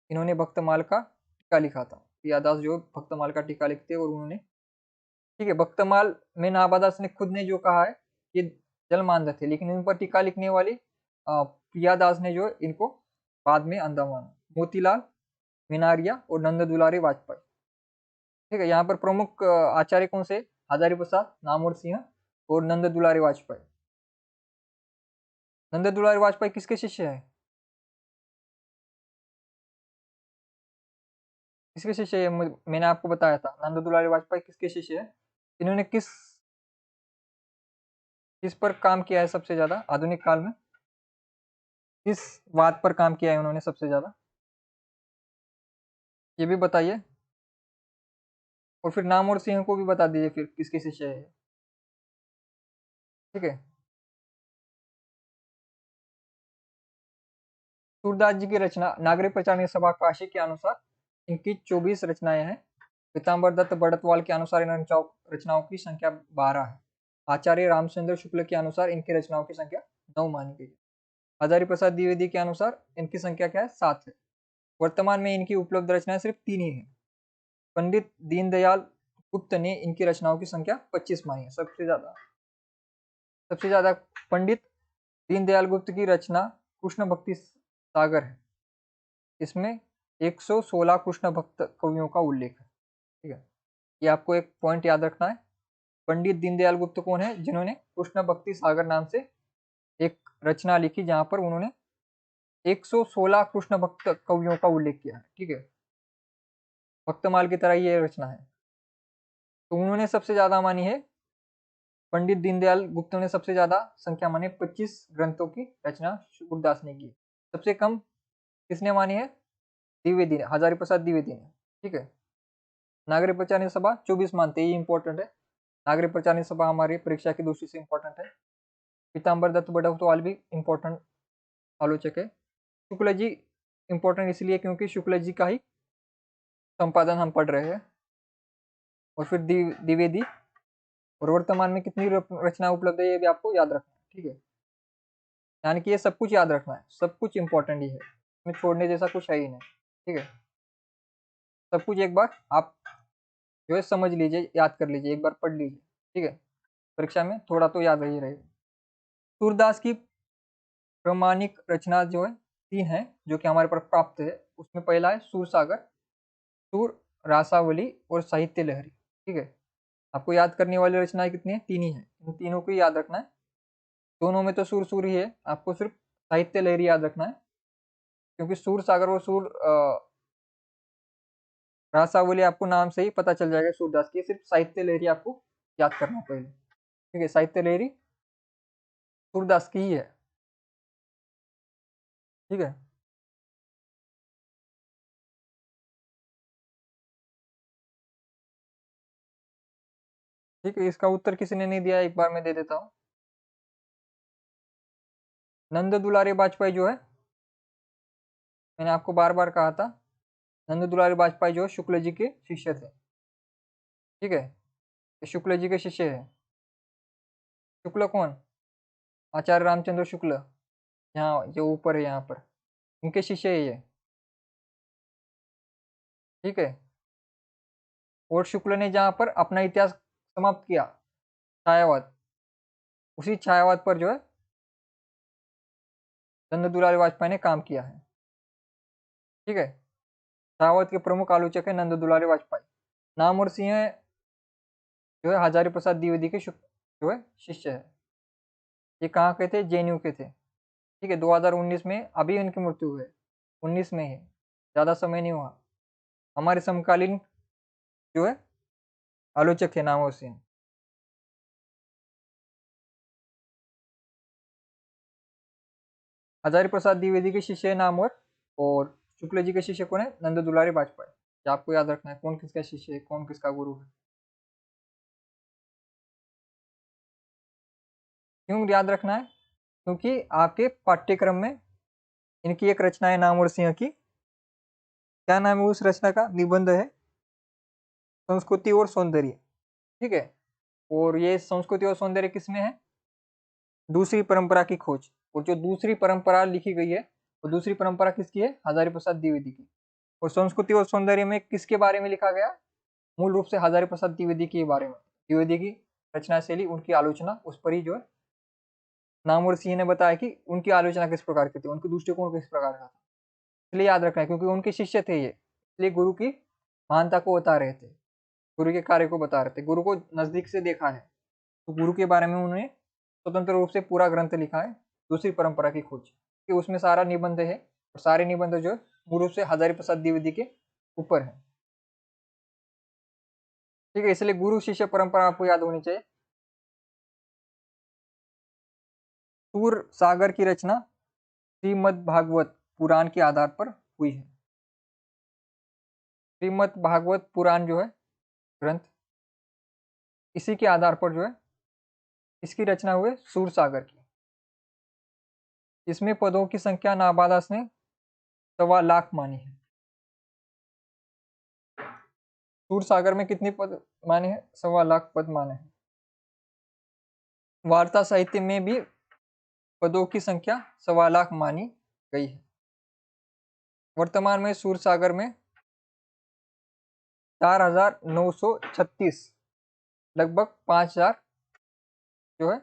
इन्होंने भक्तमाल का टीका लिखा था। प्रिया दास जो भक्तमाल का टीका लिखते हैं और उन्होंने, ठीक है, भक्तमाल में नाभादास ने खुद ने जो कहा है ये जलमांध थे, लेकिन इन पर टीका लिखने वाली प्रियादास ने जो इनको बाद में अंधा माना। मोतीलाल मिनारिया और नंद दुलारी वाजपेयी। ठीक है। यहाँ पर प्रमुख आचार्य कौन से? हजारी प्रसाद, नामवर सिंह और नंद दुलारी वाजपेयी। नंद दुलारी वाजपेयी किसके शिष्य है? किसके शिष्य है? मैंने आपको बताया था नंद दुलारी वाजपेयी किसके शिष्य है। इन्होंने किस किस पर काम किया है सबसे ज्यादा आधुनिक काल में? किस बात पर काम किया है उन्होंने सबसे ज्यादा, ये भी बताइए। और फिर नाम और सिंह को भी बता दीजिए फिर किसके शिष्य है। ठीक है। सूरदास जी की रचना नागरिक प्रचार सभा काशी के अनुसार इनकी 24 रचनाएं हैं। पीताम्बर दत्त बड़तवाल के अनुसार इन रचनाओं की संख्या 12 है। आचार्य रामचंद्र शुक्ल के अनुसार इनकी रचनाओं की संख्या 9 मानी गई है। हजारी प्रसाद द्विवेदी के अनुसार इनकी संख्या क्या है? 7 है। वर्तमान में इनकी उपलब्ध रचनाएं सिर्फ 3 ही है। पंडित दीनदयाल गुप्त ने इनकी रचनाओं की संख्या 25 मानी है। सबसे ज्यादा पंडित दीनदयाल गुप्त की रचना कृष्ण भक्ति सागर है। इसमें 116 कृष्ण भक्त कवियों का उल्लेख है। ठीक है। ये आपको एक पॉइंट याद रखना है। पंडित दीनदयाल गुप्त कौन है? जिन्होंने कृष्ण भक्ति सागर नाम से एक रचना लिखी जहां पर उन्होंने 116 कृष्ण भक्त कवियों का उल्लेख किया है। ठीक है। भक्तमाल की तरह ये रचना है। तो उन्होंने सबसे ज्यादा मानी है, पंडित दीनदयाल गुप्त ने सबसे ज्यादा संख्या मानी 25 ग्रंथों की रचना सूरदास ने की। सबसे कम किसने मानी है? द्विवेदी ने, हजारी प्रसाद द्विवेदी ने। ठीक है। नागरिक प्रचार सभा 24 मानते हैं, ये इंपॉर्टेंट है। नागरिक प्रचार सभा हमारी परीक्षा की दृष्टि से इंपॉर्टेंट है। पीताम्बर दत्त बड़तवाल भी इंपॉर्टेंट आलोचक है। शुक्ल जी इंपॉर्टेंट इसलिए क्योंकि शुक्ल जी का ही संपादन हम पढ़ रहे हैं। और फिर द्विवेदी, और वर्तमान में कितनी रचना उपलब्ध है ये भी आपको याद रखना है। ठीक है। यानी कि ये सब कुछ याद रखना है, सब कुछ इंपॉर्टेंट ही है, इसमें छोड़ने जैसा कुछ है ही नहीं। ठीक है। सब कुछ एक बार आप जो है समझ लीजिए, याद कर लीजिए, एक बार पढ़ लीजिए। ठीक है। परीक्षा में थोड़ा तो याद ही रहेगा। सूरदास की प्रमाणिक रचना जो है 3 है जो कि हमारे पास प्राप्त है। उसमें पहला है सूर सागर, सूर रासावली और साहित्य लहरी। ठीक है। आपको याद करने वाली रचनाएं कितनी है? 3 ही है। इन तीनों को याद रखना है। दोनों में तो सूर सूर ही है, आपको सिर्फ साहित्य लहरी याद रखना है, क्योंकि सूर सागर और सूर रासावली आपको नाम से ही पता चल जाएगा सूरदास की। सिर्फ साहित्य लहरी आपको याद करना पहले। ठीक है। साहित्य लहरी सूरदास की ही है। ठीक है। ठीक है। इसका उत्तर किसी ने नहीं दिया, एक बार मैं दे देता हूँ। नंद दुलारे वाजपेयी जो है, मैंने आपको बार बार कहा था, नंद दुलारे वाजपेयी जो शुक्ल जी के शिष्य थे। ठीक है। ये शुक्ल जी के शिष्य है। शुक्ल कौन? आचार्य रामचंद्र शुक्ल, यहाँ जो ऊपर है यहाँ पर, इनके शिष्य है ये। ठीक है। और शुक्ल ने जहाँ पर अपना इतिहास समाप्त किया, छायावाद, उसी छायावाद पर जो है नंद दुलारे वाजपेयी ने काम किया है। ठीक है। छायावत के प्रमुख आलोचक है नंद दुलारे वाजपेयी। नामवर सिंह जो है हजारी प्रसाद द्विवेदी के जो है शिष्य है। ये कहाँ के थे? जेएनयू के थे। ठीक है, 2019 में अभी इनकी मृत्यु हुई है, 19 में है, ज्यादा समय नहीं हुआ। हमारे समकालीन जो है आलोचक है नामवर सिंह। हजारी प्रसाद द्विवेदी के शिष्य है नामवर, और शुक्ल जी के शिष्य कौन है? नंद दुलारे वाजपेयी। ये आपको याद रखना है, कौन किसका शिष्य है, कौन किसका गुरु है। क्यों याद रखना है? क्योंकि आपके पाठ्यक्रम में इनकी एक रचना है नामवर सिंह की। क्या नाम है उस रचना का? निबंध है संस्कृति और सौंदर्य। ठीक है, और ये संस्कृति और सौंदर्य किसमें है? दूसरी परंपरा की खोज। और जो दूसरी परंपरा लिखी गई है, वो दूसरी परंपरा किसकी है? हजारी प्रसाद द्विवेदी की। और संस्कृति और सौंदर्य में किसके बारे में लिखा गया? मूल रूप से हजारी प्रसाद द्विवेदी के बारे में। द्विवेदी की रचना शैली, उनकी आलोचना, उस पर ही जो है नामवर सिंह ने बताया कि उनकी आलोचना किस प्रकार की थी, उनके दृष्टिकोण किस प्रकार का था। इसलिए याद रखना है, क्योंकि उनके शिष्य थे ये, इसलिए गुरु की महानता को बता रहे थे, गुरु के कार्य को बता रहे थे, गुरु को नजदीक से देखा है, तो गुरु के बारे में उन्होंने स्वतंत्र रूप से पूरा ग्रंथ लिखा है, दूसरी परंपरा की खोज, कि उसमें सारा निबंध है, और सारे निबंध जो है मूल रूप से हजारी प्रसाद द्विवेदी के ऊपर है। ठीक है, इसलिए गुरु शिष्य परंपरा आपको याद होनी चाहिए। सूर सागर की रचना श्रीमद् भागवत पुराण के आधार पर हुई है। श्रीमद् भागवत पुराण जो है ग्रंथ, इसी के आधार पर जो है इसकी रचना हुई सूर सागर की। इसमें पदों की संख्या नाबादास ने 1.25 लाख मानी है। सूर सागर में कितनी पद माने हैं? 1.25 लाख पद माने हैं। वार्ता साहित्य में भी पदों की संख्या 1.25 लाख मानी गई है। वर्तमान में सूर सागर में 4,936, लगभग 5,000 जो है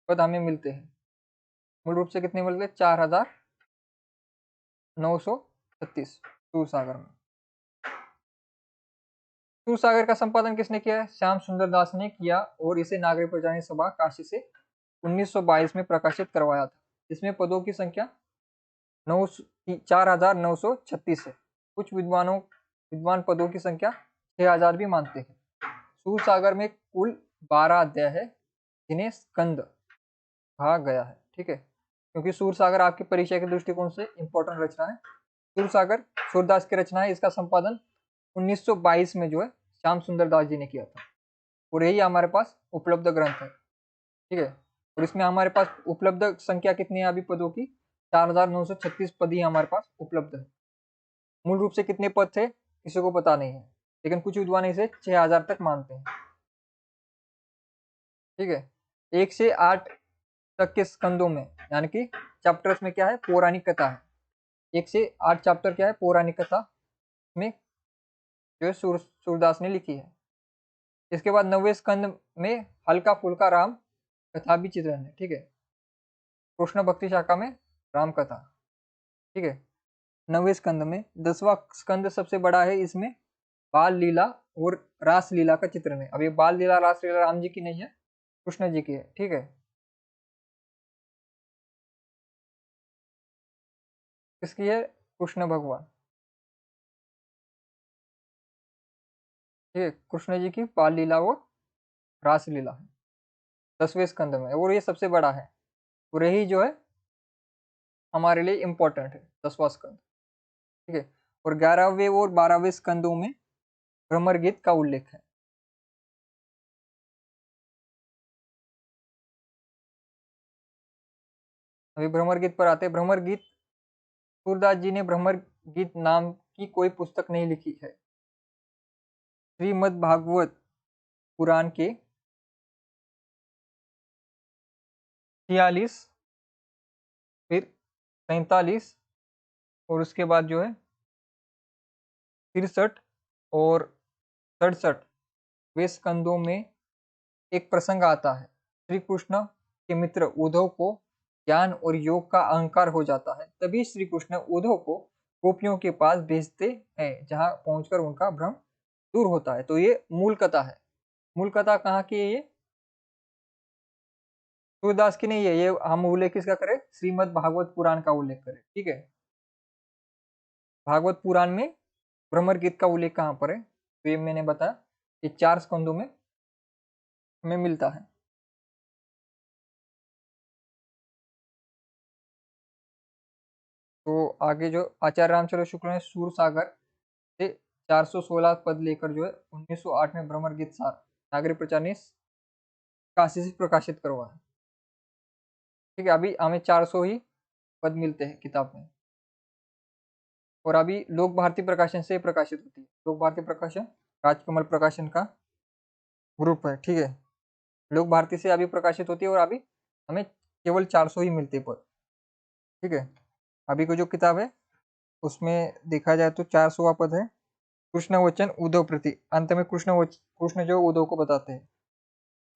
पद हमें मिलते हैं। मूल रूप से कितने मिलते हैं? 4,936 सूर सागर में। सूर सागर का संपादन किसने किया है? श्याम सुंदर दास ने किया, और इसे नागरिक प्रचार सभा काशी से 1922 में प्रकाशित करवाया था। इसमें पदों की संख्या 4,936 है। कुछ विद्वान पदों की संख्या 6,000 भी मानते हैं। सूर सागर में कुल 12 अध्याय है, जिन्हें स्कंद कहा गया है। ठीक है, क्योंकि सूर सागर आपके परीक्षा के दृष्टिकोण से इंपॉर्टेंट रचना है। सूर सागर सूरदास की रचना है, इसका संपादन 1922 में जो है श्याम सुंदर दास जी ने किया था, और यही हमारे पास उपलब्ध ग्रंथ है। ठीक है, और इसमें हमारे पास उपलब्ध संख्या कितनी है अभी पदों की? 4,936 पद ही हमारे पास उपलब्ध है। मूल रूप से कितने पद थे किसी को पता नहीं है, लेकिन कुछ विद्वान इसे 6,000 तक मानते हैं। ठीक है, 1 से 8 तक के स्कंदों में, यानी कि चैप्टर्स में क्या है? पौराणिक कथा है। 1 से 8 चैप्टर क्या है? पौराणिक कथा में जो है सूरदास ने लिखी है। इसके बाद 9वें स्कंद में हल्का फुल्का राम कथा भी चित्रण है। ठीक है, कृष्ण भक्ति शाखा में राम कथा। ठीक है, 9वें स्कंद में। 10वां स्कंद सबसे बड़ा है, इसमें बाल लीला और रास लीला का चित्रण है। अब ये बाल लीला रास लीला राम जी की नहीं है, कृष्ण जी की है। ठीक है, किसकी है? कृष्ण भगवान। ठीक है, कृष्ण जी की बाल लीला और रास लीला है 10वें स्कंद में, और ये सबसे बड़ा है, और यही जो है हमारे लिए इंपॉर्टेंट है, 10वां स्कंद। ठीक है, और 11वें और 12वें स्कंदों में भ्रमर गीत का उल्लेख है। अभी भ्रमर गीत पर आते हैं। भ्रमर गीत, सूरदास जी ने भ्रमर गीत नाम की कोई पुस्तक नहीं लिखी है। श्रीमद् भागवत पुराण के 46, फिर 47, और उसके बाद जो है 63 और 67 वे स्कंदों में एक प्रसंग आता है। श्री कृष्ण के मित्र उद्धव को ज्ञान और योग का अहंकार हो जाता है, तभी श्री कृष्ण उद्धव को गोपियों के पास भेजते हैं, जहां पहुंचकर उनका भ्रम दूर होता है। तो ये मूल कथा है। मूल कथा कहाँ की है? ये सूरदास की नहीं है। ये हम उल्लेख किसका करें? श्रीमद् भागवत पुराण का उल्लेख करें। ठीक है, भागवत पुराण में भ्रमर गीत का उल्लेख कहाँ पर है? तो ये मैंने बताया, ये 4 स्कंदों में हमें मिलता है। तो आगे जो आचार्य रामचंद्र शुक्ल ने सूर सागर से 416 पद लेकर जो है 1908 में भ्रमर गीत सार नागरिक प्रचार ने काशी से प्रकाशित करवाया। ठीक है, अभी हमें 400 ही पद मिलते हैं किताब में, और अभी लोक भारती प्रकाशन से प्रकाशित होती है। लोक भारती प्रकाशन राजकमल प्रकाशन का ग्रुप है। ठीक है, लोक भारती से अभी प्रकाशित होती है, और अभी हमें केवल 400 ही मिलते पद। ठीक है, अभी को जो किताब है उसमें देखा जाए तो 400वां पद है, कृष्ण वचन उद्धव प्रति। अंत में कृष्ण जो उद्धव को बताते हैं।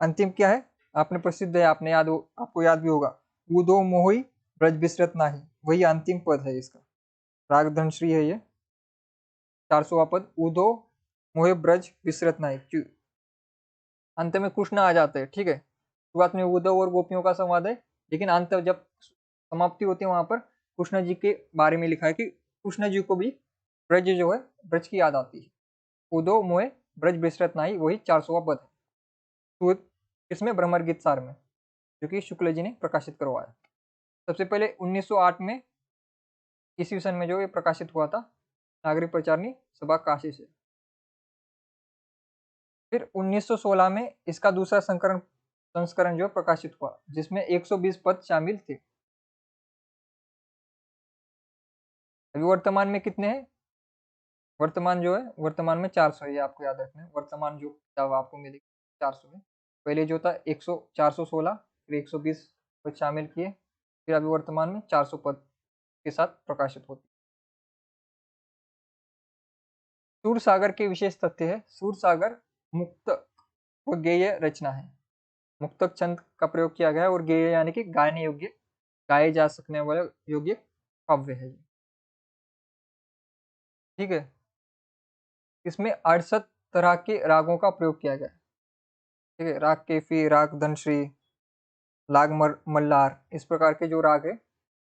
अंतिम क्या है? आपने प्रसिद्ध है, आपको याद भी होगा, उद्धव मोहि ब्रज बिसरत नाही, वही अंतिम पद है इसका। राग धनश्री है ये 400वां पद, उद्धव मोहि ब्रज बिसरत नाही। अंत में कृष्ण आ जाते हैं। ठीक है, शुरुआत में उद्धव और गोपियों का संवाद है, लेकिन अंत जब समाप्ति होती है वहां पर कृष्ण जी के बारे में लिखा है कि कृष्ण जी को भी ब्रज जो है, ब्रज की याद आती है। उद्धव मोहे ब्रज बिसरत नाही, वही 400वां पद है इसमें भ्रमर गीत सार में, जो कि शुक्ल जी ने प्रकाशित करवाया। सबसे पहले 1908 में ईस्वी सन में जो ये प्रकाशित हुआ था नागरिक प्रचारनी सभा काशी से। फिर 1916 में इसका दूसरा संस्करण जो प्रकाशित हुआ, जिसमें 120 पद शामिल थे। अभी वर्तमान में कितने हैं? वर्तमान जो है, वर्तमान में 400 है, आपको याद रखना है। वर्तमान जो किताब आपको मिलेगी 400 है। पहले जो था 416, फिर 120 पद शामिल किए, फिर अभी वर्तमान में 400 पद के साथ प्रकाशित होती। सूर सागर के विशेष तथ्य है, सूर सागर मुक्त व गेय रचना है। मुक्तक छंद का प्रयोग किया गया है, और गेय यानी कि गायने योग्य, गाए जा सकने वाले योग्य काव्य है। ठीक है, इसमें 68 तरह के रागों का प्रयोग किया गया है। ठीक है, राग केफी, राग धनश्री, मल्लार, इस प्रकार के जो राग है,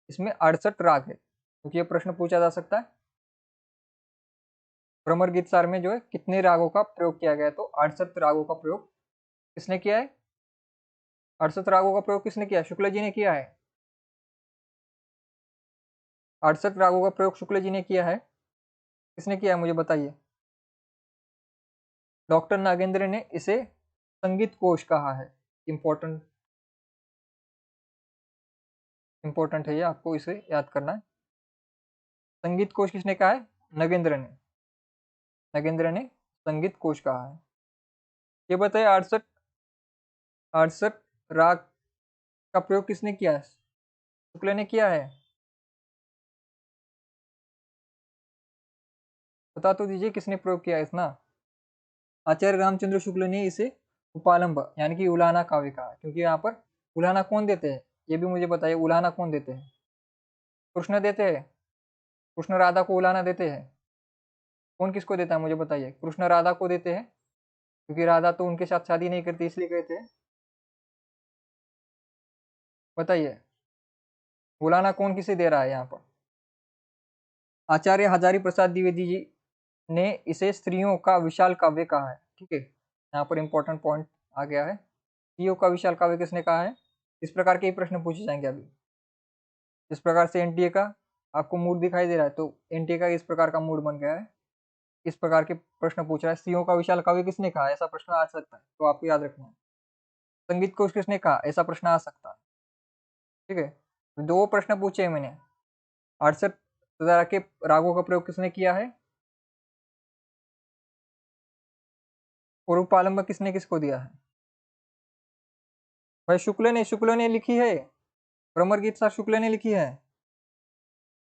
इसमें 68 राग है। क्योंकि ये प्रश्न पूछा जा सकता है, भ्रमर गीत सार में जो है कितने रागों का प्रयोग किया गया है? तो 68 रागों का प्रयोग किसने किया है? 68 रागों का प्रयोग किसने किया? शुक्ल जी ने किया है। 68 रागों का प्रयोग शुक्ल जी ने किया है। किसने किया है मुझे बताइए? डॉक्टर नागेंद्र ने इसे संगीत कोश कहा है। इंपॉर्टेंट इंपॉर्टेंट है ये, आपको इसे याद करना है। संगीत कोश किसने कहा है? नगेंद्र ने संगीत कोश कहा है। ये बताइए 68 राग का प्रयोग किसने किया है? शुक्ल ने किया है। बता तो दीजिए किसने प्रयोग किया है इसना। आचार्य रामचंद्र शुक्ल ने इसे उपालंब यानी कि उलाना काव्य कहा, क्योंकि यहाँ पर उलाना कौन देते हैं? ये भी मुझे बताइए, उलाना कौन देते हैं? कृष्ण देते हैं। कृष्ण राधा को उलाना देते हैं। कौन किसको देता है मुझे बताइए? कृष्ण राधा को देते हैं, क्योंकि राधा तो उनके साथ शादी नहीं करती, इसलिए कहते हैं। बताइए, उलाना कौन किसे दे रहा है यहाँ पर? आचार्य हजारी प्रसाद द्विवेदी जी ने इसे स्त्रियों का विशाल काव्य कहा है। ठीक है, यहाँ पर इंपॉर्टेंट पॉइंट आ गया है। स्त्रियों का विशाल काव्य किसने कहा है? इस प्रकार के ही प्रश्न पूछे जाएंगे अभी। इस प्रकार से एनटीए का आपको मूड दिखाई दे रहा है, तो एनटीए का इस प्रकार का मूड बन गया है। इस प्रकार के प्रश्न पूछ रहा है, स्त्रियों का विशाल काव्य किसने कहा, ऐसा प्रश्न आ सकता है, तो आपको याद रखना है। संगीत कोश किसने कहा, ऐसा प्रश्न आ सकता है। ठीक है, 2 प्रश्न पूछे मैंने। 68 तरह के रागों का प्रयोग किसने किया है, और उपालंब किसने किसको दिया है? भाई शुक्ल ने लिखी है। भ्रमर गीत सार शुक्ल ने लिखी है।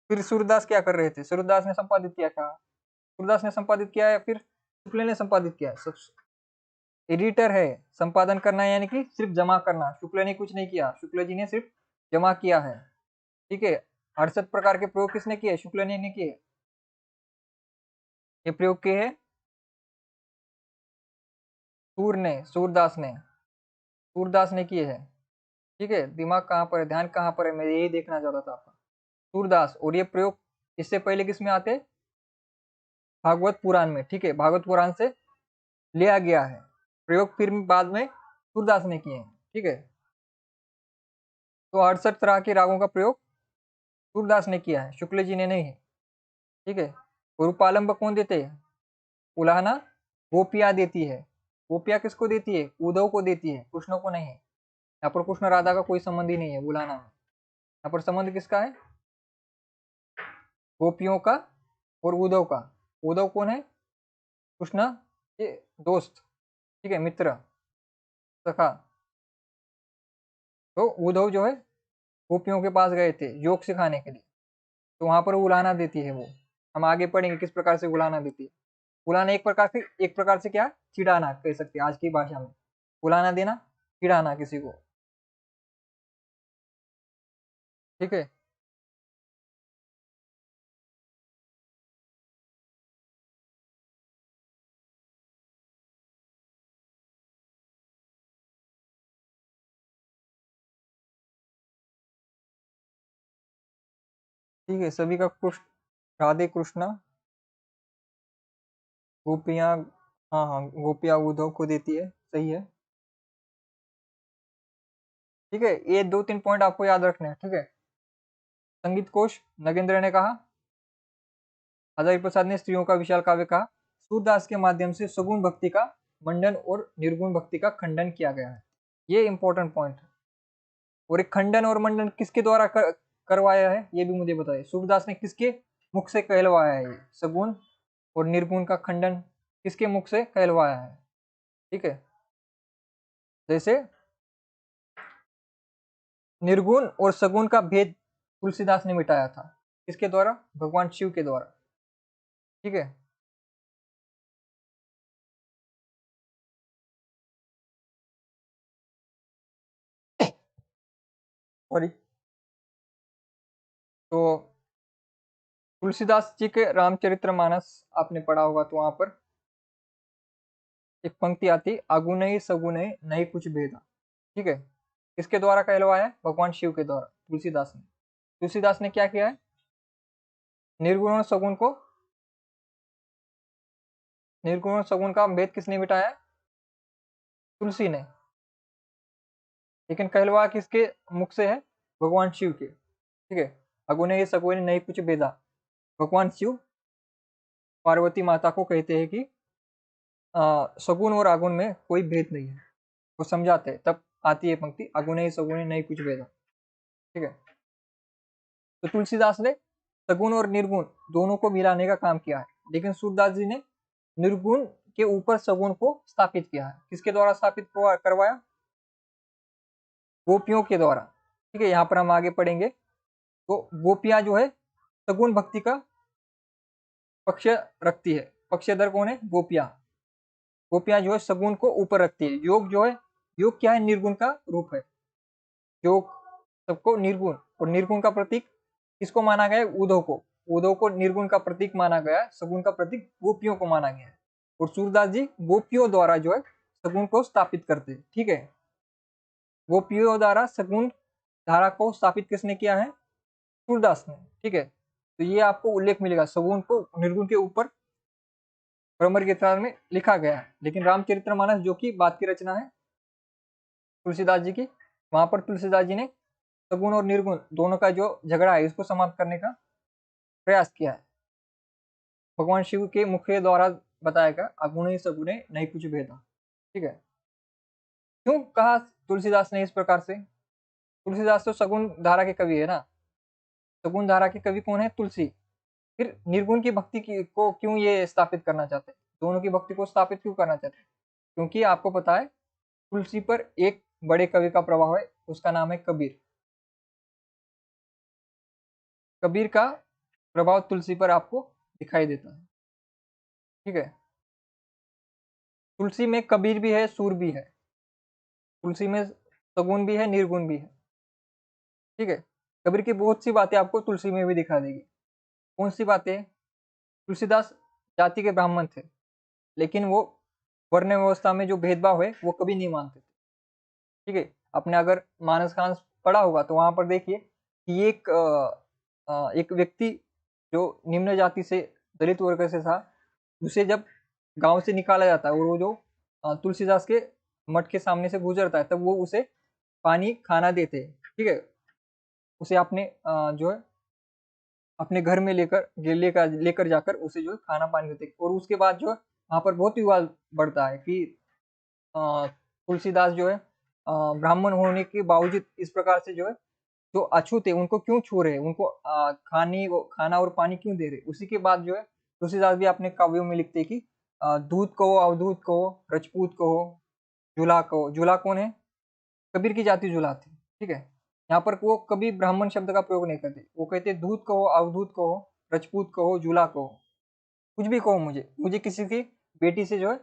फिर सूरदास क्या कर रहे थे? सूरदास ने संपादित किया था। सूरदास ने संपादित किया है, फिर शुक्ल ने संपादित किया है। सब एडिटर है। संपादन करना यानी कि सिर्फ जमा करना। शुक्ल ने कुछ नहीं किया, शुक्ल जी ने सिर्फ जमा किया है। ठीक है, 68 प्रकार के प्रयोग किसने किए? शुक्ल ने नहीं किए। ये प्रयोग किए है सूरदास ने किए हैं। ठीक है, दिमाग कहाँ पर है, ध्यान कहाँ पर है, मैं यही देखना चाहता था आपका। सूरदास, और ये प्रयोग इससे पहले किस में आते, भागवत पुराण में। ठीक है, भागवत पुराण से लिया गया है प्रयोग, फिर बाद में सूरदास ने किए हैं। ठीक है, तो 68 तरह के रागों का प्रयोग सूरदास ने किया है, शुक्ल जी ने नहीं है। ठीक है, और रूपालंब कौन देते हैं, उलाहना गोपिया देती है। गोपिया किसको देती है, उद्धव को देती है, कृष्ण को नहीं है। यहाँ पर कृष्ण राधा का कोई संबंध ही नहीं है उलाहना में। यहाँ पर संबंध किसका है, गोपियों का और उद्धव का। उद्धव कौन है, कृष्ण के दोस्त, ठीक है, मित्र, सखा। तो उद्धव जो है गोपियों के पास गए थे योग सिखाने के लिए, तो वहां पर उलाहना देती है वो। हम आगे पढ़ेंगे किस प्रकार से उलाहना देती है। उलाहना एक प्रकार से क्या, चिढ़ाना कह सकते हैं आज की भाषा में। उलाहना देना, चिढ़ाना किसी को। ठीक है, ठीक है, सभी का कृष्ण, राधे कृष्ण, गोपियां, हाँ हाँ, गोपियां उद्धव को देती है, सही है। ठीक है, ये 2-3 पॉइंट आपको याद रखने हैं। ठीक है, संगीत कोश नगेंद्र ने कहा, हजारी प्रसाद ने स्त्रियों का विशाल काव्य कहा, सूरदास के माध्यम से सगुण भक्ति का मंडन और निर्गुण भक्ति का खंडन किया गया है। ये इंपॉर्टेंट पॉइंट है। और एक खंडन और मंडन किसके द्वारा करवाया है, ये भी मुझे बताइए। सूरदास ने किसके मुख से कहलवाया है, सगुण और निर्गुण का खंडन किसके मुख से कहलवाया है। ठीक है, जैसे निर्गुण और सगुण का भेद तुलसीदास ने मिटाया था, किसके द्वारा, भगवान शिव के द्वारा। ठीक है, सॉरी। तो तुलसीदास जी के रामचरितमानस आपने पढ़ा होगा, तो वहां पर एक पंक्ति आती, अगुनई सगुनई नहीं कुछ भेदा। ठीक है, किसके द्वारा कहलवाया है, भगवान शिव के द्वारा, तुलसीदास ने क्या किया है, निर्गुण और सगुण को, निर्गुण और सगुण का भेद किसने मिटाया है, तुलसी ने। लेकिन कहलवा किसके मुख से है, भगवान शिव के। ठीक है, अगुने सगुने नहीं कुछ भेदा, भगवान शिव पार्वती माता को कहते हैं कि सगुन और आगुन में कोई भेद नहीं है, वो समझाते हैं। तब आती है पंक्ति, अगुने सगुने नहीं कुछ भेदा। ठीक है, तो तुलसीदास ने सगुण और निर्गुण दोनों को मिलाने का काम किया है, लेकिन सूरदास जी ने निर्गुण के ऊपर सगुण को स्थापित किया है। किसके द्वारा स्थापित करवाया, गोपियों के द्वारा। ठीक है, यहाँ पर हम आगे पढ़ेंगे। तो गोपियां जो है सगुण भक्ति का पक्ष रखती है, पक्षधर कौन है, गोपियां। गोपियां जो है सगुण को ऊपर रखती है। योग जो है, योग क्या है, निर्गुण का रूप है। योग सबको निर्गुण, और निर्गुण का प्रतीक किसको माना गया है, उद्धव को। उद्धव को निर्गुण का प्रतीक माना गया है, सगुण का प्रतीक गोपियों को माना गया है। और सूरदास जी गोपियों द्वारा जो है सगुण को स्थापित करते हैं। ठीक है, गोपियों द्वारा सगुण धारा को स्थापित किसने किया है, सूरदास ने। ठीक है, तो ये आपको उल्लेख मिलेगा, सगुण को निर्गुण के ऊपर भ्रमर गीता में लिखा गया है। लेकिन रामचरितमानस जो कि बाद की रचना है तुलसीदास जी की, वहां पर तुलसीदास जी ने सगुण और निर्गुण दोनों का जो झगड़ा है इसको समाप्त करने का प्रयास किया है। भगवान शिव के मुख के द्वारा बताया गया, अगुणे सगुणे नहीं कुछ भेदा। ठीक है, क्यों कहा तुलसीदास ने इस प्रकार से, तुलसीदास तो सगुण धारा के कवि है ना। सगुण धारा के कवि कौन है, तुलसी। फिर निर्गुण की भक्ति की को क्यों ये स्थापित करना चाहते हैं, दोनों की भक्ति को स्थापित क्यों करना चाहते हैं, क्योंकि आपको पता है तुलसी पर एक बड़े कवि का प्रभाव है, उसका नाम है कबीर। कबीर का प्रभाव तुलसी पर आपको दिखाई देता है। ठीक है, तुलसी में कबीर भी है, सूर भी है। तुलसी में सगुण भी है, निर्गुण भी है। ठीक है, कबीर की बहुत सी बातें आपको तुलसी में भी दिखा देगी। कौन सी बातें, तुलसीदास जाति के ब्राह्मण थे, लेकिन वो वर्ण व्यवस्था में जो भेदभाव है वो कभी नहीं मानते थे। ठीक है, आपने अगर मानस खांस पढ़ा होगा तो वहां पर देखिए कि एक व्यक्ति जो निम्न जाति से, दलित वर्ग से था, उसे जब गांव से निकाला जाता है और वो जो तुलसीदास के मठ के सामने से गुजरता है, तब वो उसे पानी खाना देते हैं। ठीक है, उसे आपने जो है अपने घर में लेकर लेकर जाकर उसे जो है खाना पानी देते हैं। और उसके बाद जो है वहां पर बहुत विवाद बढ़ता है कि तुलसीदास जो है ब्राह्मण होने के बावजूद इस प्रकार से जो है जो अछूत है उनको क्यों छू रहे हैं, उनको खाना और पानी क्यों दे रहे। उसी के बाद जो है तुलसीदास भी अपने काव्यों में लिखते हैं कि दूध कहो, अवधूत कहो, रजपूत कहो, जुला कहो। जुला कौन है? कबीर की जाति जुला थी। ठीक है, यहाँ पर वो कभी ब्राह्मण शब्द का प्रयोग नहीं करते, वो कहते दूध कहो, अवधूत कहो, रजपूत कहो, जुला कहो, कुछ भी कहो, मुझे मुझे किसी की बेटी से जो है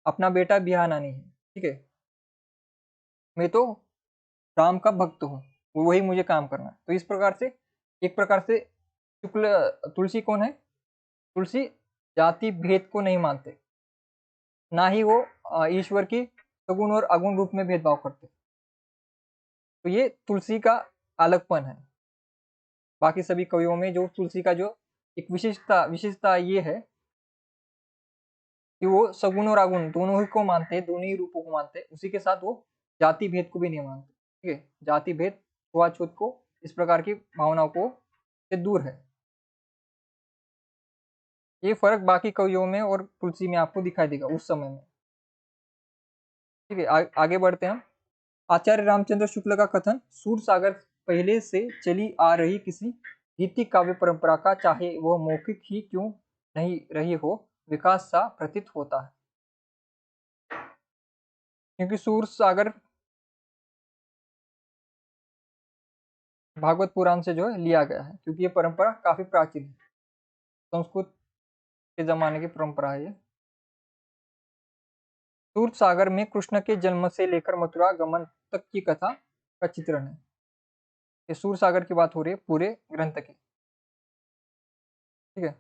अपना बेटा बिहाना नहीं है। ठीक है, मैं तो राम का भक्त हूँ, वही मुझे काम करना है। तो इस प्रकार से एक प्रकार से शुक्ल तुलसी कौन है? तुलसी जाति भेद को नहीं मानते, ना ही वो ईश्वर की सगुण और अगुण रूप में भेदभाव करते। तो ये तुलसी का अलगपन है। बाकी सभी कवियों में जो तुलसी का जो एक विशेषता ये है कि वो सगुण और अगुण दोनों ही को मानते हैं, दोनों ही रूपों को मानते हैं। उसी के साथ वो जाति भेद को भी नहीं मानते। ठीक है, जाति भेद, छुआछूत को, इस प्रकार की भावनाओं को से दूर है। ये फर्क बाकी कवियों में और तुलसी में आपको दिखाई देगा उस समय में। ठीक है, आगे बढ़ते हैं हम। आचार्य रामचंद्र शुक्ल का कथन, सूर सागर पहले से चली आ रही किसी गीतिक काव्य परंपरा का, चाहे वह मौखिक ही क्यों नहीं रही हो, विकास सा प्रतीत होता है। क्योंकि सूर सागर भागवत पुराण से जो है लिया गया है, क्योंकि ये परंपरा काफी प्राचीन है, संस्कृत के जमाने की परंपरा है ये। सूर सागर में कृष्ण के जन्म से लेकर मथुरा गमन तक की कथा का चित्रण है। ये सूर सागर की बात हो रही है पूरे ग्रंथ की। ठीक है,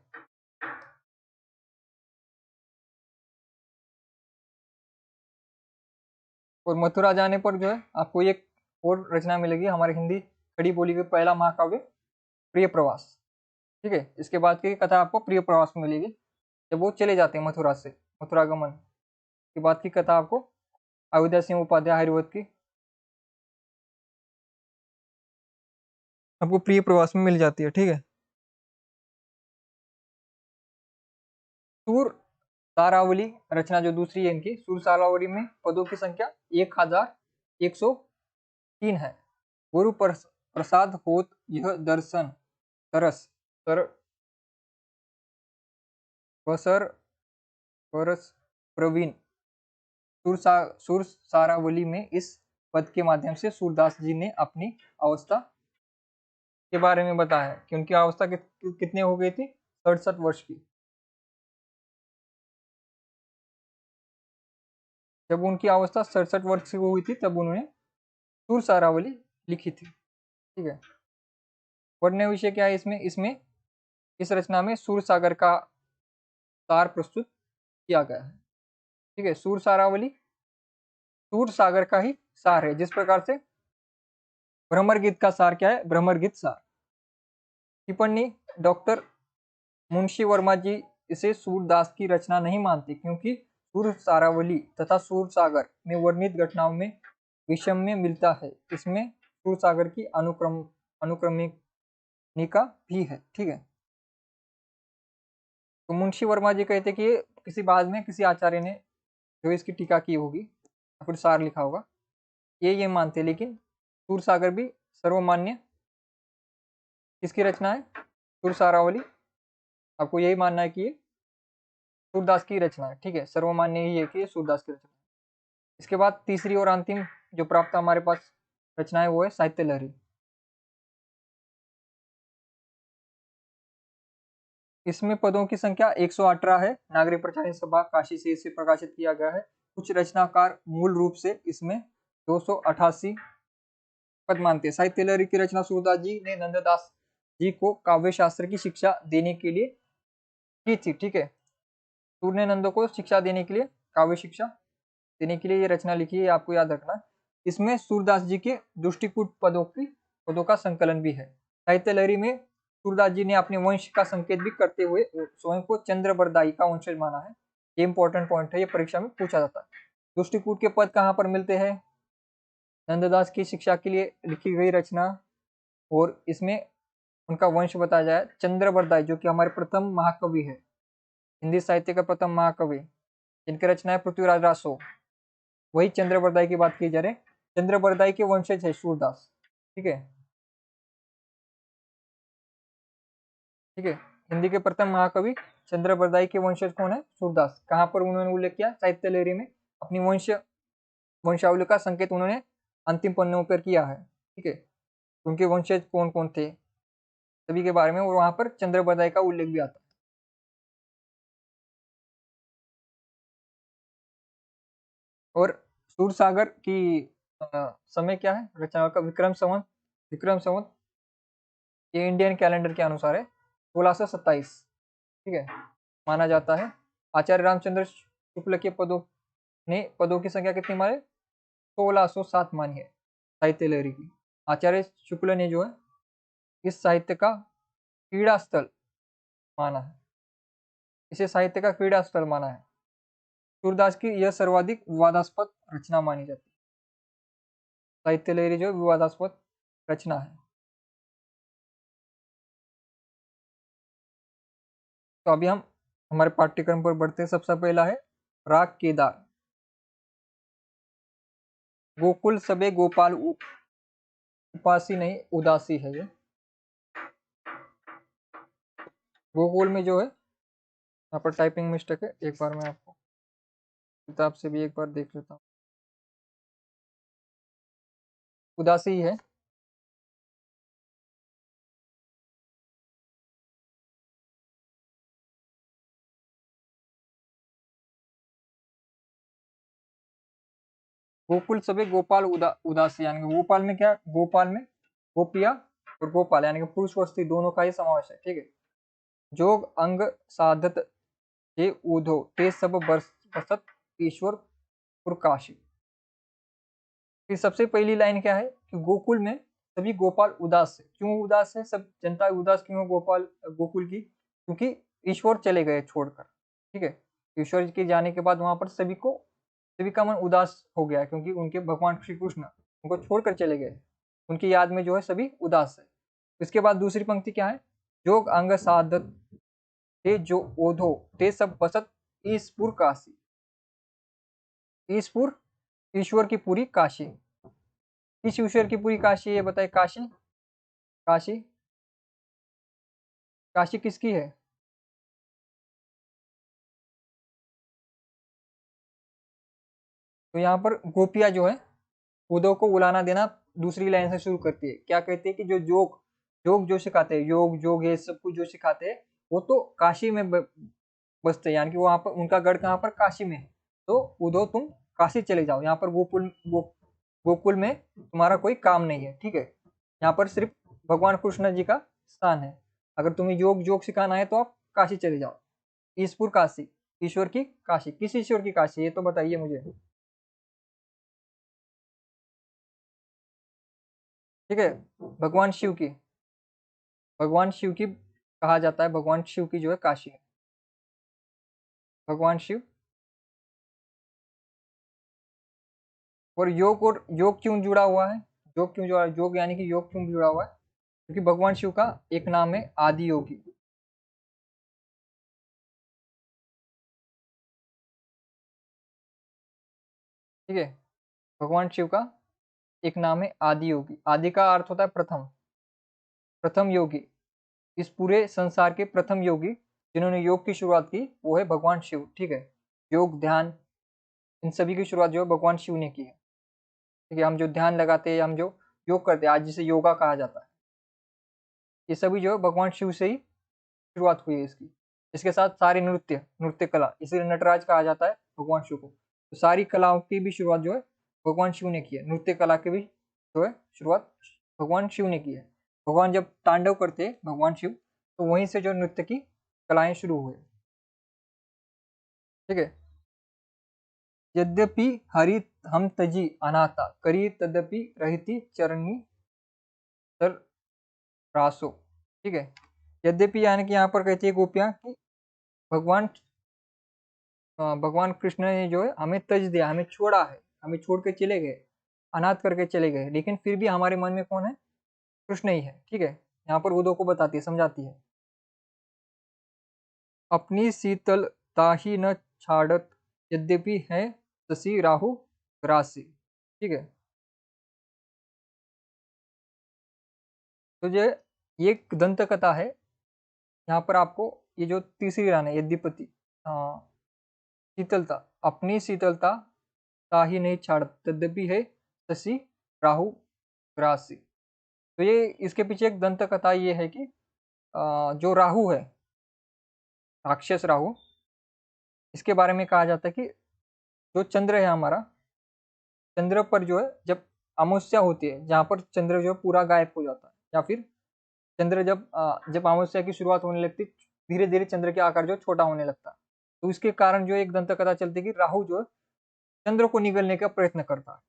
और मथुरा जाने पर जो है आपको एक और रचना मिलेगी हमारी हिंदी खड़ी बोली के पहला महाकाव्य प्रिय प्रवास। ठीक है, इसके बाद की कथा आपको प्रिय प्रवास में मिलेगी, जब वो चले जाते हैं मथुरा से, मथुरा गमन के बाद की कथा आपको अयोध्या सिंह उपाध्याय हरिवत की आपको प्रिय प्रवास में मिल जाती है। ठीक है, सूर सारावली रचना जो दूसरी है इनकी, सूर सारावली में पदों की संख्या 1103 है। गुरु प्रसाद होत यह दर्शन तरस तर बसर परस प्रवीण। सुर सारावली में इस पद के माध्यम से सूरदास जी ने अपनी अवस्था के बारे में बताया कि उनकी अवस्था कितने हो गई थी, 67 वर्ष की। जब उनकी अवस्था 67 वर्ष की हुई थी तब उन्होंने सुर सारावली लिखी थी। ठीक है, पढ़ने विषय क्या है इसमें? इसमें इस रचना में सूर सागर का सार प्रस्तुत किया गया है। ठीक है, सूर सारावली सूर सागर का ही सार है। जिस प्रकार से भ्रमर गीत का सार क्या है? भ्रमर गीत सार। टिप्पणी, डॉक्टर मुंशी वर्मा जी इसे सूरदास की रचना नहीं मानते, क्योंकि सूर सारावली तथा सूर सागर में वर्णित घटनाओं में विषम्य मिलता है। इसमें सूर सागर की अनुक्रमिका भी है। ठीक है, तो मुंशी वर्मा जी कहते कि किसी बाद में किसी आचार्य ने जो इसकी टीका की होगी या फिर सार लिखा होगा, ये मानते, लेकिन सूर सागर भी सर्वमान्य किसकी रचना है? सूर सारावली। आपको यही मानना है कि ये सूरदास की रचना है। ठीक है, सर्वमान्य ही है कि ये सूरदास की रचना है। इसके बाद तीसरी और अंतिम जो प्राप्त हमारे पास रचना है वो है साहित्य लहरी। इसमें पदों की संख्या 118 है। नागरिक प्रचार सभा काशी से इसे प्रकाशित किया गया है। कुछ रचनाकार मूल रूप से इसमें 288 पद मानते हैं। साहित्य लहरी की रचना सूरदास जी ने नंददास जी को काव्य शास्त्र की शिक्षा देने के लिए की थी। ठीक है, सूर्य ने नंदों को शिक्षा देने के लिए, काव्य शिक्षा देने के लिए ये रचना लिखी है, आपको याद रखना। इसमें सूरदास जी के दृष्टिकूट पदों का संकलन भी है। साहित्य लहरी में सूरदास जी ने अपने वंश का संकेत भी करते हुए स्वयं को चंद्रबरदाई का वंशज माना है। ये इंपॉर्टेंट पॉइंट है, ये परीक्षा में पूछा जाता है। दृष्टिकूट के पद कहाँ पर मिलते हैं? नंददास की शिक्षा के लिए लिखी गई रचना, और इसमें उनका वंश बताया जाए चंद्रबरदाई, जो कि हमारे प्रथम महाकवि है, हिंदी साहित्य का प्रथम महाकवि, जिनकी रचना है पृथ्वीराज रासो, वही चंद्रबरदाई की बात की जा रही है। चंद्रबरदाई के वंशज है सूरदास। ठीक है, ठीक है। हिंदी के प्रथम महाकवि चंद्रबरदाई के वंशज कौन है? सूरदास। कहाँ पर उन्होंने उल्लेख किया? साहित्य लहरी में अपनी वंशावली का संकेत उन्होंने अंतिम पन्नों पर किया है। ठीक है, उनके वंशज कौन कौन थे सभी के बारे में, और वहां पर चंद्रबरदाई का उल्लेख भी आता है। और सूरसागर की समय क्या है रचना का? विक्रम संवत ये इंडियन कैलेंडर के अनुसार है 1627। ठीक है, माना जाता है। आचार्य रामचंद्र शुक्ल के पदों की संख्या कितनी माने? 1607 मानी है साहित्य लहरी की। आचार्य शुक्ल ने जो है इस साहित्य का क्रीड़ा स्थल माना है, इसे साहित्य का क्रीड़ा स्थल माना है। सूरदास की यह सर्वाधिक विवादास्पद रचना मानी जाती है। साहित्य लहरी जो विवादास्पद रचना है। तो अभी हम हमारे पाठ्यक्रम पर बढ़ते हैं। सबसे पहला है राग केदार। गोकुल सबे गोपाल उपासी नहीं उदासी है ये। गोकुल में जो है यहाँ पर टाइपिंग मिस्टेक है, एक बार मैं आपको किताब से भी एक बार देख लेता हूँ। उदासी है। गोकुल सबे गोपाल उदासी, यानी कि गोपाल में क्या? गोपाल में गोपिया और गोपाल यानी कि पुरुष और स्त्री दोनों का ही समावेश है। ठीक है, जोग अंग साधत ये ऊधो ते सब बसत ईश्वर पुरकाशी। फिर सबसे पहली लाइन क्या है कि गोकुल में सभी गोपाल उदास है। क्यों उदास है? सब जनता उदास क्यों है गोकुल की? क्योंकि ईश्वर चले गए छोड़कर। ठीक है, ईश्वर के जाने के बाद वहां पर सभी का मन उदास हो गया, क्योंकि उनके भगवान श्री कृष्ण उनको छोड़कर चले गए। उनकी याद में जो है सभी उदास है। इसके बाद दूसरी पंक्ति क्या है? जोग अंग साधत ते जो ओधो ते सब बसत ईसपुर काशी। ईसपुर ईश्वर की पूरी काशी। किस ईश्वर की पूरी काशी है ये बताए? काशी, काशी, काशी किसकी है? तो यहाँ पर गोपिया जो है उद्धव को उलाना देना दूसरी लाइन से शुरू करती है। क्या कहती है कि जो योग योग जो सिखाते हैं, योग योग ये सब कुछ जो सिखाते हैं, वो तो काशी में बसते हैं, यानी कि वहां पर उनका गढ़ कहाँ पर? काशी में। तो उद्धव तुम काशी चले जाओ, यहाँ पर गोकुल में तुम्हारा कोई काम नहीं है। ठीक है, यहाँ पर सिर्फ भगवान कृष्ण जी का स्थान है। अगर तुम्हें योग योग सिखाना है तो आप काशी चले जाओ। ईश्वर काशी, ईश्वर की काशी। किस ईश्वर की काशी ये तो बताइए मुझे। ठीक है, भगवान शिव की, भगवान शिव की कहा जाता है, भगवान शिव की जो है काशी है। भगवान शिव। और योग क्यों जुड़ा हुआ है? योग क्यों जुड़ा? योग यानी कि योग क्यों जुड़ा हुआ है? क्योंकि भगवान शिव का एक नाम है आदि योगी। ठीक है, भगवान शिव का एक नाम है आदि योगी। आदि का अर्थ होता है प्रथम, प्रथम योगी। इस पूरे संसार के प्रथम योगी जिन्होंने योग की शुरुआत की वो है भगवान शिव। ठीक है, योग ध्यान इन सभी की शुरुआत जो है भगवान शिव ने की है। ठीक है, हम जो ध्यान लगाते हैं, हम जो योग करते हैं आज जिसे योगा कहा जाता है, ये सभी जो है भगवान शिव से ही शुरुआत हुई है इसकी। इसके साथ सारे नृत्य कला, इसीलिए नटराज कहा जाता है भगवान शिव को। तो सारी कलाओं की भी शुरुआत जो है भगवान शिव ने की है। नृत्य कला की भी जो है शुरुआत भगवान शिव ने की है। भगवान जब तांडव करते हैं भगवान शिव, तो वहीं से जो नृत्य की कलाएं शुरू हुए। ठीक है। यद्यपि हरि हम तजी अनाथा करी तदपि रहती चरणी तर रासो। ठीक है। यद्यपि यानी कि यहाँ पर कहती है गोपियां कि भगवान भगवान कृष्ण ने जो है हमें तज दिया, हमें छोड़ा है, हमें छोड़ के चले गए, अनाथ करके चले गए, लेकिन फिर भी हमारे मन में कौन है? कृष्ण ही है। ठीक है। यहाँ पर उद्धव को बताती है, समझाती है। अपनी शीतलता ही न छाड़त यद्यपि है शशि राहु राशि। ठीक है। तो ये एक दंत कथा है। यहाँ पर आपको ये जो तीसरी लाइन है यद्यपि शीतलता, अपनी शीतलता ता ही नहीं छाड़ यद्यपि है शशि राहु राशि। तो ये इसके पीछे एक दंत कथा ये है कि जो राहु है, राक्षस राहु, इसके बारे में कहा जाता है कि जो चंद्र है हमारा, चंद्र पर जो है जब अमावस्या होती है, जहाँ पर चंद्र जो है पूरा गायब हो जाता है, या फिर चंद्र जब अमावस्या की शुरुआत होने लगती, धीरे धीरे चंद्र के आकार जो छोटा होने लगता है, तो इसके कारण जो एक दंत कथा चलती है कि राहु जो है चंद्र को निगलने का प्रयत्न करता है।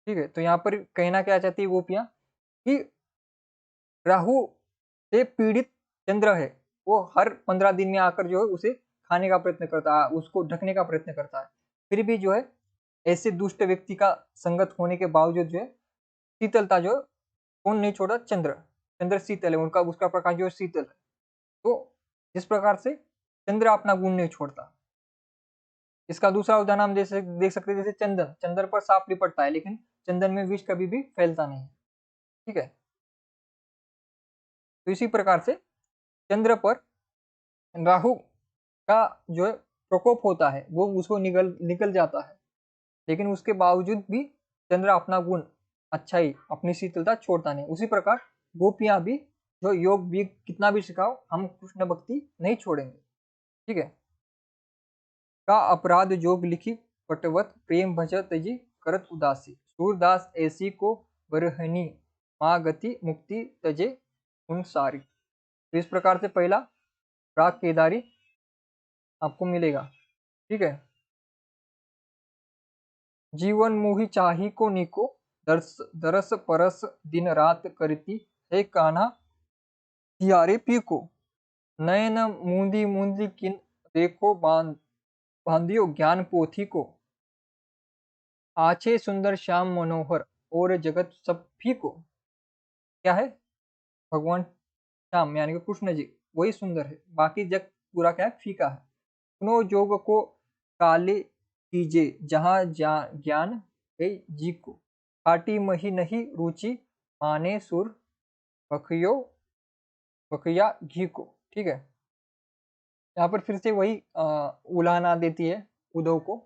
ठीक है। तो यहाँ पर कहना क्या चाहती है गोपियां कि राहु से पीड़ित चंद्र है, वो हर 15 दिन में आकर जो है उसे खाने का प्रयत्न करता है, उसको ढकने का प्रयत्न करता है, फिर भी जो है ऐसे दुष्ट व्यक्ति का संगत होने के बावजूद जो है शीतलता जो कौन नहीं छोड़ा? चंद्र। चंद्र शीतल है, उनका उसका प्रकाश जो है शीतल है। तो जिस प्रकार से चंद्र अपना गुण नहीं छोड़ता, इसका दूसरा उदाहरण हम जैसे देख सकते हैं, जैसे चंदन, चंदन पर सांप लिपटता है लेकिन चंदन में विष कभी भी फैलता नहीं। ठीक है। तो इसी प्रकार से चंद्र पर राहु का जो है प्रकोप होता है, वो उसको निकल निकल जाता है, लेकिन उसके बावजूद भी चंद्र अपना गुण, अच्छाई, अपनी शीतलता छोड़ता नहीं। उसी प्रकार गोपियां भी जो योग भी कितना भी सिखाओ, हम कृष्ण भक्ति नहीं छोड़ेंगे। ठीक है। का अपराध जोग लिखी पटवत प्रेम भज तजी करत उदासी, सूरदास ऐसी को बरहनी माँ गति मुक्ति तजे उन सारी। तो इस प्रकार से पहला राग केदारी आपको मिलेगा। ठीक है। जीवन मोहि चाही को निको दरस दरस परस दिन रात करती है कान्हा हियारे पी को, नयन मूंदी मूंदी किन देखो बांधियो ज्ञान पोथी को, आछे सुंदर श्याम मनोहर और जगत सब फीको। क्या है? भगवान श्याम यानी कि कृष्ण जी वही सुंदर है, बाकी जग पूरा क्या है? फीका है। सुनो जोग को काले कीजे जहाँ ज्ञान है जी को, खाटी मही नहीं रुचि माने सुर बखियो बखिया घी को। ठीक है। यहाँ पर फिर से वही उलाहना देती है उद्धव को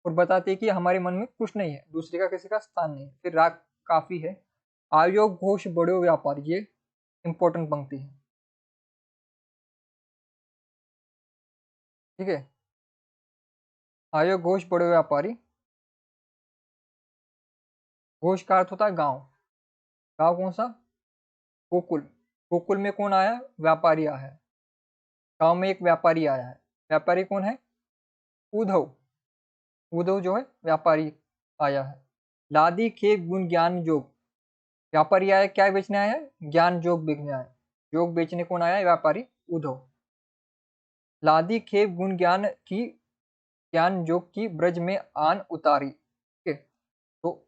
और बताती है कि हमारे मन में कुछ नहीं है, दूसरे का किसी का स्थान नहीं है। फिर राग काफी है। आयोग घोष बड़ो व्यापारी, ये इंपॉर्टेंट पंक्ति है। ठीक है। आयोग घोष बड़ो व्यापारी, घोष का अर्थ होता है गांव। गांव कौन सा? गोकुल। गोकुल में कौन आया? व्यापारी आया है। गांव में एक व्यापारी आया है। व्यापारी कौन है? उद्धव। उद्धव जो है व्यापारी आया है। लादी खे गुण ज्ञान जोग, व्यापारी आया, क्या बेचने आया है? ज्ञान जोग बेचने आया। योग बेचने कौन आया है? व्यापारी उद्धव। लादी खेप गुण ज्ञान की, ज्ञान जोग की ब्रज में आन उतारी। ठीक है। तो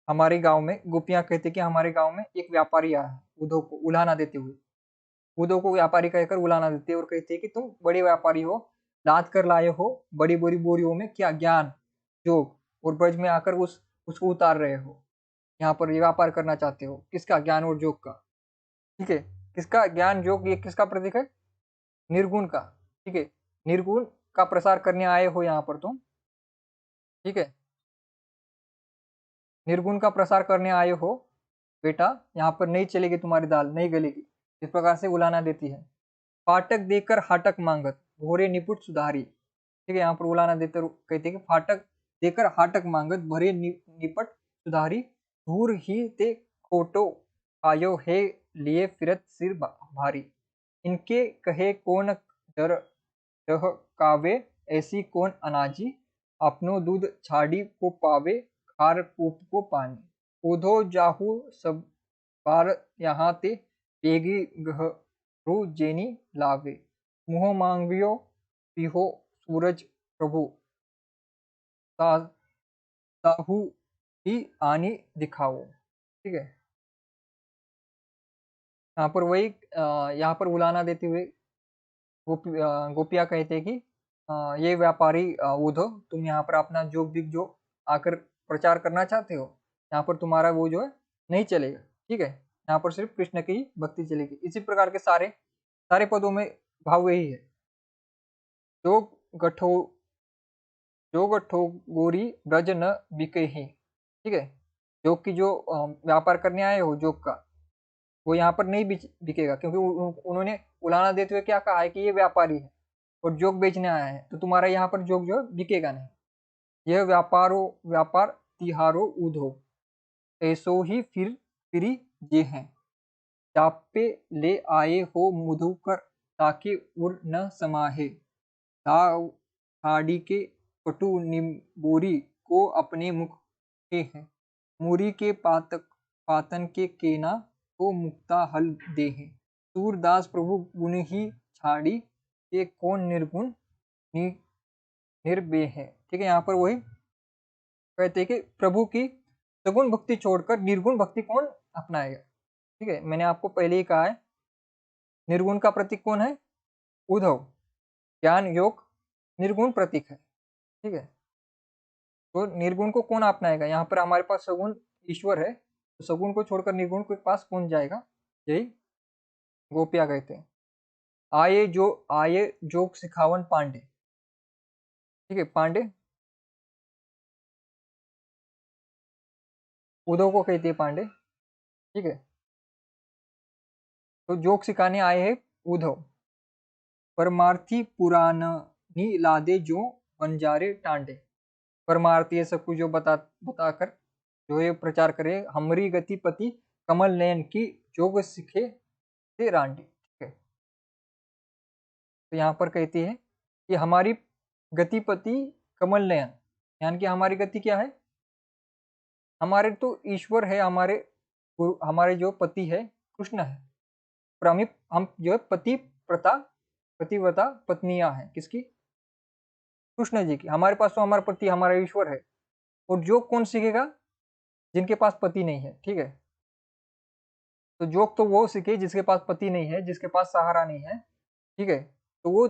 हमारे गांव में गोपियां कहते कि हमारे गांव में एक व्यापारी आया है, उद्धव को उलाहना देते हुए। उद्धव को व्यापारी कहकर उलाहना देते और कहते कि तुम बड़े व्यापारी हो, लाद कर लाए हो बड़ी बड़ी बोरियों में क्या? ज्ञान जोग, और ब्रज में आकर उसको उतार रहे हो, यहाँ पर व्यापार करना चाहते हो। किसका? ज्ञान और योग का। ठीक है। किसका? ज्ञान योग, ये किसका प्रतीक है? निर्गुण का। ठीक है। निर्गुण का प्रसार करने आए हो यहाँ पर तुम। ठीक है। निर्गुण का प्रसार करने आए हो बेटा, यहाँ पर नहीं चलेगी तुम्हारी दाल, नहीं गलेगी। इस प्रकार से उलाना देती है। फाटक देकर हाटक मांगत भोरे निपुट सुधारी। ठीक है। यहाँ पर उलाना देते कहते कि फाटक देकर हाटक मांगत भरे निपट सुधारी, धूर ही ते खोटो आयो है लिए फिरत सिर भारी, इनके कहे कौन डर रह कावे ऐसी कौन अनाजी, अपनो दूध छाड़ी को पावे, खार कूप को पानी। उधो जाहू सब बार यहाँ ते, पेगी गहरू जेनी लावे। मुँह मांगियो पिहो सूरज प्रभु, साहू ही आनी दिखाओ। ठीक है, यहाँ पर वही यहाँ पर उलाना देते हुए गोपियाँ कहते हैं कि ये व्यापारी उद्धव, तुम यहाँ पर अपना जोग बिग जो आकर प्रचार करना चाहते हो, यहाँ पर तुम्हारा वो जो है नहीं चलेगा। ठीक है, यहाँ पर सिर्फ कृष्ण की ही भक्ति चलेगी। इसी प्रकार के सारे सारे पदों में भाव यही है। जो गठो जो गठो गोरी ब्रज न बिके ही। ठीक है, योग की जो व्यापार करने आए हो योग का, वो यहाँ पर नहीं बिकेगा, क्योंकि उन्होंने उलाना देते हुए क्या कहा है कि ये व्यापारी है और जोग बेचने आया है, तो तुम्हारा यहाँ पर जोग जो है बिकेगा नहीं। यह व्यापार तिहारो उधो, ऐसो ही फिरी जे हैं। चापे ले आए हो मधुकर, ताकि उर न समाहे। दाव हाड़ी के पटु निम्बोरी को अपने मुख के हैं। मूरी के पातन के केना को मुक्ता हल दे हैं। सूरदास प्रभु गुण ही छाड़ी, के कौन निर्गुण निर्बे है। ठीक है, यहाँ पर वही कहते हैं कि प्रभु की सगुण भक्ति छोड़कर निर्गुण भक्ति कौन अपनाएगा। ठीक है, मैंने आपको पहले ही कहा है, निर्गुण का प्रतीक कौन है? उद्धव। ज्ञान योग निर्गुण प्रतीक है। ठीक है, तो निर्गुण को कौन अपनाएगा? यहाँ पर हमारे पास सगुण ईश्वर है, तो सगुण को छोड़कर निर्गुण के पास कौन जाएगा? यही गोपिया कहते हैं। आए जोग सिखावन पांडे। ठीक है, पांडे उद्धव को कहती है पांडे। ठीक है, तो जोग सिखाने आए हैं उद्धव। परमार्थी पुरानी लादे जो बंजारे टांडे। परमार्थी सब कुछ जो बताकर जो ये प्रचार करे, हमरी गति पति कमल नयन की जोग सिखे से रांडे। ठीक है, तो यहाँ पर कहती है कि हमारी गतिपति कमल नयन, यानी कि हमारी गति क्या है? हमारे तो ईश्वर है, हमारे जो पति है कृष्ण है। पर हम जो है पतिव्रता पत्नियां हैं किसकी? कृष्ण जी की। हमारे पास तो हमारा पति हमारा ईश्वर है। और जोग कौन सीखेगा? जिनके पास पति नहीं है। ठीक है, तो जोग तो वो सीखे जिसके पास पति नहीं है, जिसके पास सहारा नहीं है। ठीक है, तो वो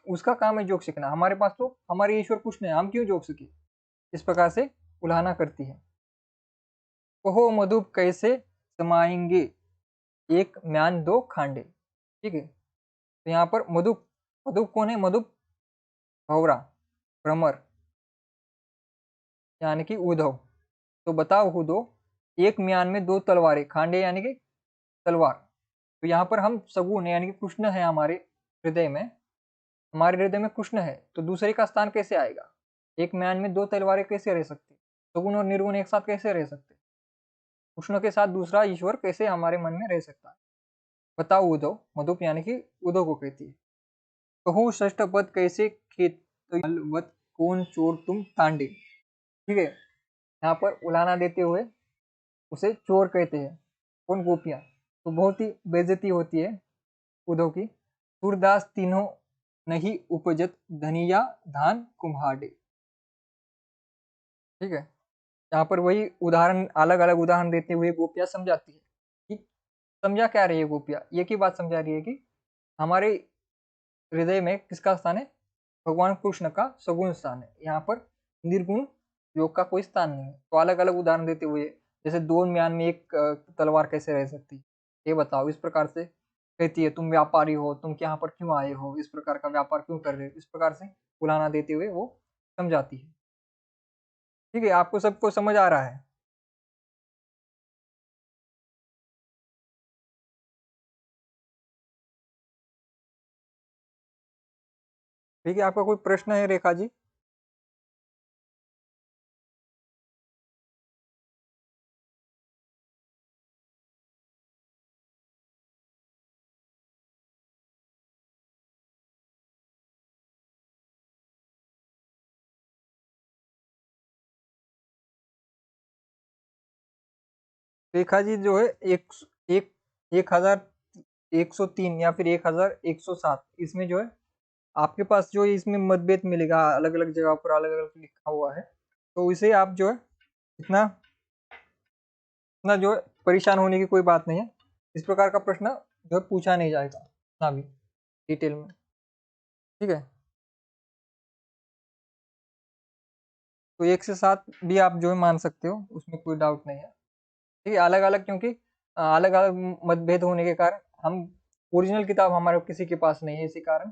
उसका काम है जोग सीखना। हमारे पास तो हमारे ईश्वर कृष्ण है, हम क्यों जोग सीखे? इस प्रकार से उल्हाना करती है। कहो मधुप कैसे समाएंगे, एक म्यान दो खांडे। ठीक है, तो यहाँ पर मधुप, मधुप कौन है? मधुप भौरा, भ्रमर, यानी कि उद्धव। तो बताओ उद्धव, एक म्यान में दो तलवारें, खांडे यानी कि तलवार। तो यहाँ पर हम सगुण यानी कि कृष्ण है हमारे हृदय में, हमारे हृदय में कृष्ण है, तो दूसरे का स्थान कैसे आएगा? एक म्यान में दो तलवारें कैसे रह सकती? सगुण और निर्गुण एक साथ कैसे रह सकते? कृष्ण के साथ दूसरा ईश्वर कैसे हमारे मन में रह सकता है? बताओ उद्धव। मधुप यानी कि उद्धव को कहती है। कहूँ षष्ठ पद कैसे खेत वत, कौन चोर तुम तांडे। ठीक है, यहाँ पर उलाना देते हुए उसे चोर कहते हैं कौन? गोपियां। तो बहुत ही बेइज्जती होती है उद्धव की। सूरदास तीनों नहीं उपजत, धनिया धान कुम्हाडे। ठीक है, यहाँ पर वही उदाहरण, अलग अलग उदाहरण देते हुए गोपियां समझाती है कि समझा क्या रही है गोपियां? ये की बात समझा रही है कि हमारे हृदय में किसका स्थान है? भगवान कृष्ण का सगुण स्थान है। यहाँ पर निर्गुण योग का कोई स्थान नहीं है। तो अलग अलग उदाहरण देते हुए, जैसे दो म्यान में एक तलवार कैसे रह सकती, ये बताओ। इस प्रकार से कहती है, तुम व्यापारी हो, तुम यहाँ पर क्यों आए हो, इस प्रकार का व्यापार क्यों कर रहे हो? इस प्रकार से बुलाना देते हुए वो समझाती है। ठीक है, आपको सबको समझ आ रहा है? ठीक है, आपका कोई प्रश्न है रेखा जी? रेखा जी जो है एक एक 1103 या फिर 1107, इसमें जो है आपके पास जो इसमें मतभेद मिलेगा, अलग अलग जगह पर अलग अलग लिखा हुआ है, तो इसे आप जो है इतना इतना जो है परेशान होने की कोई बात नहीं है। इस प्रकार का प्रश्न जो है पूछा नहीं जाएगा ना भी डिटेल में, ठीक है। तो 1 से 7 भी आप जो है मान सकते हो, उसमें कोई डाउट नहीं है, ठीक है। अलग अलग, क्योंकि अलग अलग मतभेद होने के कारण हम ओरिजिनल किताब हमारे किसी के पास नहीं है, इसी कारण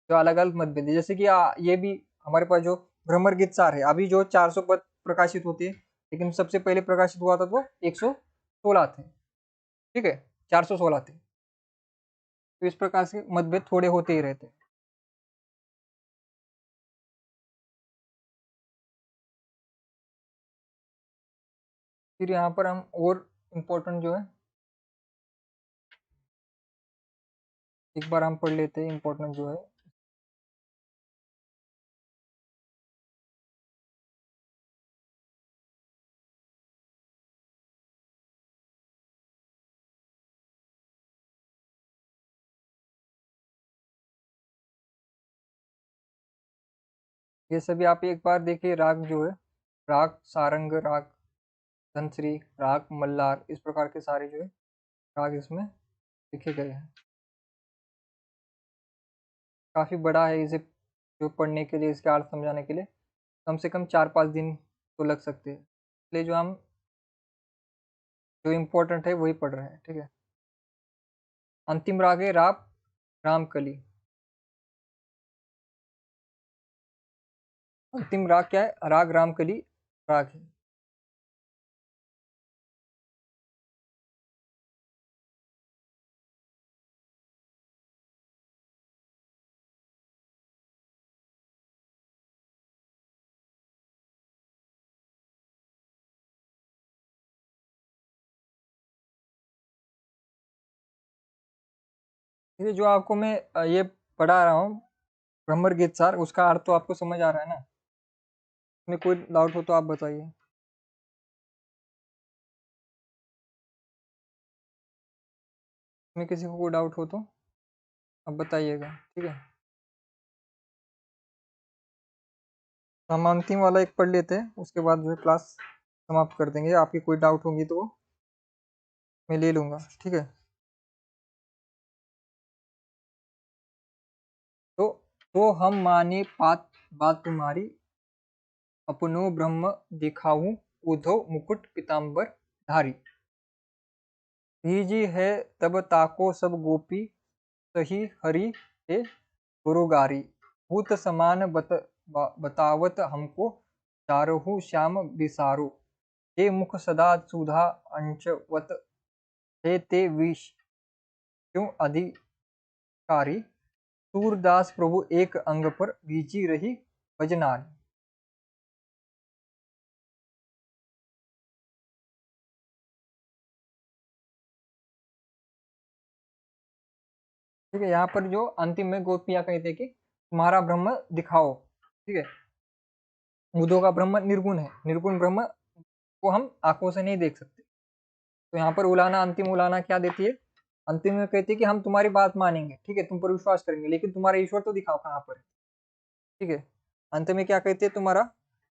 जो अलग अलग मतभेद है। जैसे कि ये भी हमारे पास जो भ्रमर गीत सार है, अभी जो 400 पद प्रकाशित होती है, लेकिन सबसे पहले प्रकाशित हुआ था तो 116 थे, ठीक है, 416 थे। तो इस प्रकार से मतभेद थोड़े होते ही रहते हैं। फिर यहाँ पर हम और इम्पोर्टेंट जो है एक बार हम पढ़ लेते हैं, इम्पोर्टेंट जो है ये सभी आप एक बार देखिए। राग जो है, राग सारंग, राग धनश्री, राग मल्लार, इस प्रकार के सारे जो है राग इसमें लिखे गए हैं। काफ़ी बड़ा है, इसे जो पढ़ने के लिए, इसके अर्थ समझाने के लिए कम से कम 4-5 दिन तो लग सकते हैं, इसलिए जो हम जो इम्पोर्टेंट है वही पढ़ रहे हैं, ठीक है। अंतिम राग है राग रामकली। अंतिम राग क्या है? राग रामकली राग है। ये जो आपको मैं ये पढ़ा रहा हूँ भ्रमर गीत सार, उसका अर्थ तो आपको समझ आ रहा है ना? इसमें कोई डाउट हो तो आप बताइए। इसमें किसी को कोई डाउट हो तो आप बताइएगा, ठीक है। तो हम अंतिम वाला एक पढ़ लेते हैं, उसके बाद जो है क्लास समाप्त कर देंगे। आपकी कोई डाउट होंगी तो वो मैं ले लूँगा, ठीक है। तो हम माने बात तुम्हारी, अपनो ब्रह्म दिखाऊं, उद्धव मुकुट पीताम्बर धारी। भीजी है तब ताको सब गोपी, सही हरि हे गुरुगारी। भूत समान बतावत हमको, चारहु श्याम बिसारो। हे मुख सदा सुधा अंशवत, हे ते विष क्यों अधिकारी। सूरदास प्रभु एक अंग पर, बीजी रही भजनारी। ठीक है, यहाँ पर जो अंतिम में गोपियां कहते हैं कि तुम्हारा ब्रह्म दिखाओ, ठीक है। उद्धव का ब्रह्म निर्गुण है, निर्गुण ब्रह्म को हम आंखों से नहीं देख सकते। तो यहाँ पर उलाना, अंतिम उलाना क्या देती है? अंतिम में कहती है कि हम तुम्हारी बात मानेंगे, ठीक है, तुम पर विश्वास करेंगे, लेकिन तुम्हारा ईश्वर तो दिखाओ कहाँ पर है, ठीक है। अंत में क्या कहती है? तुम्हारा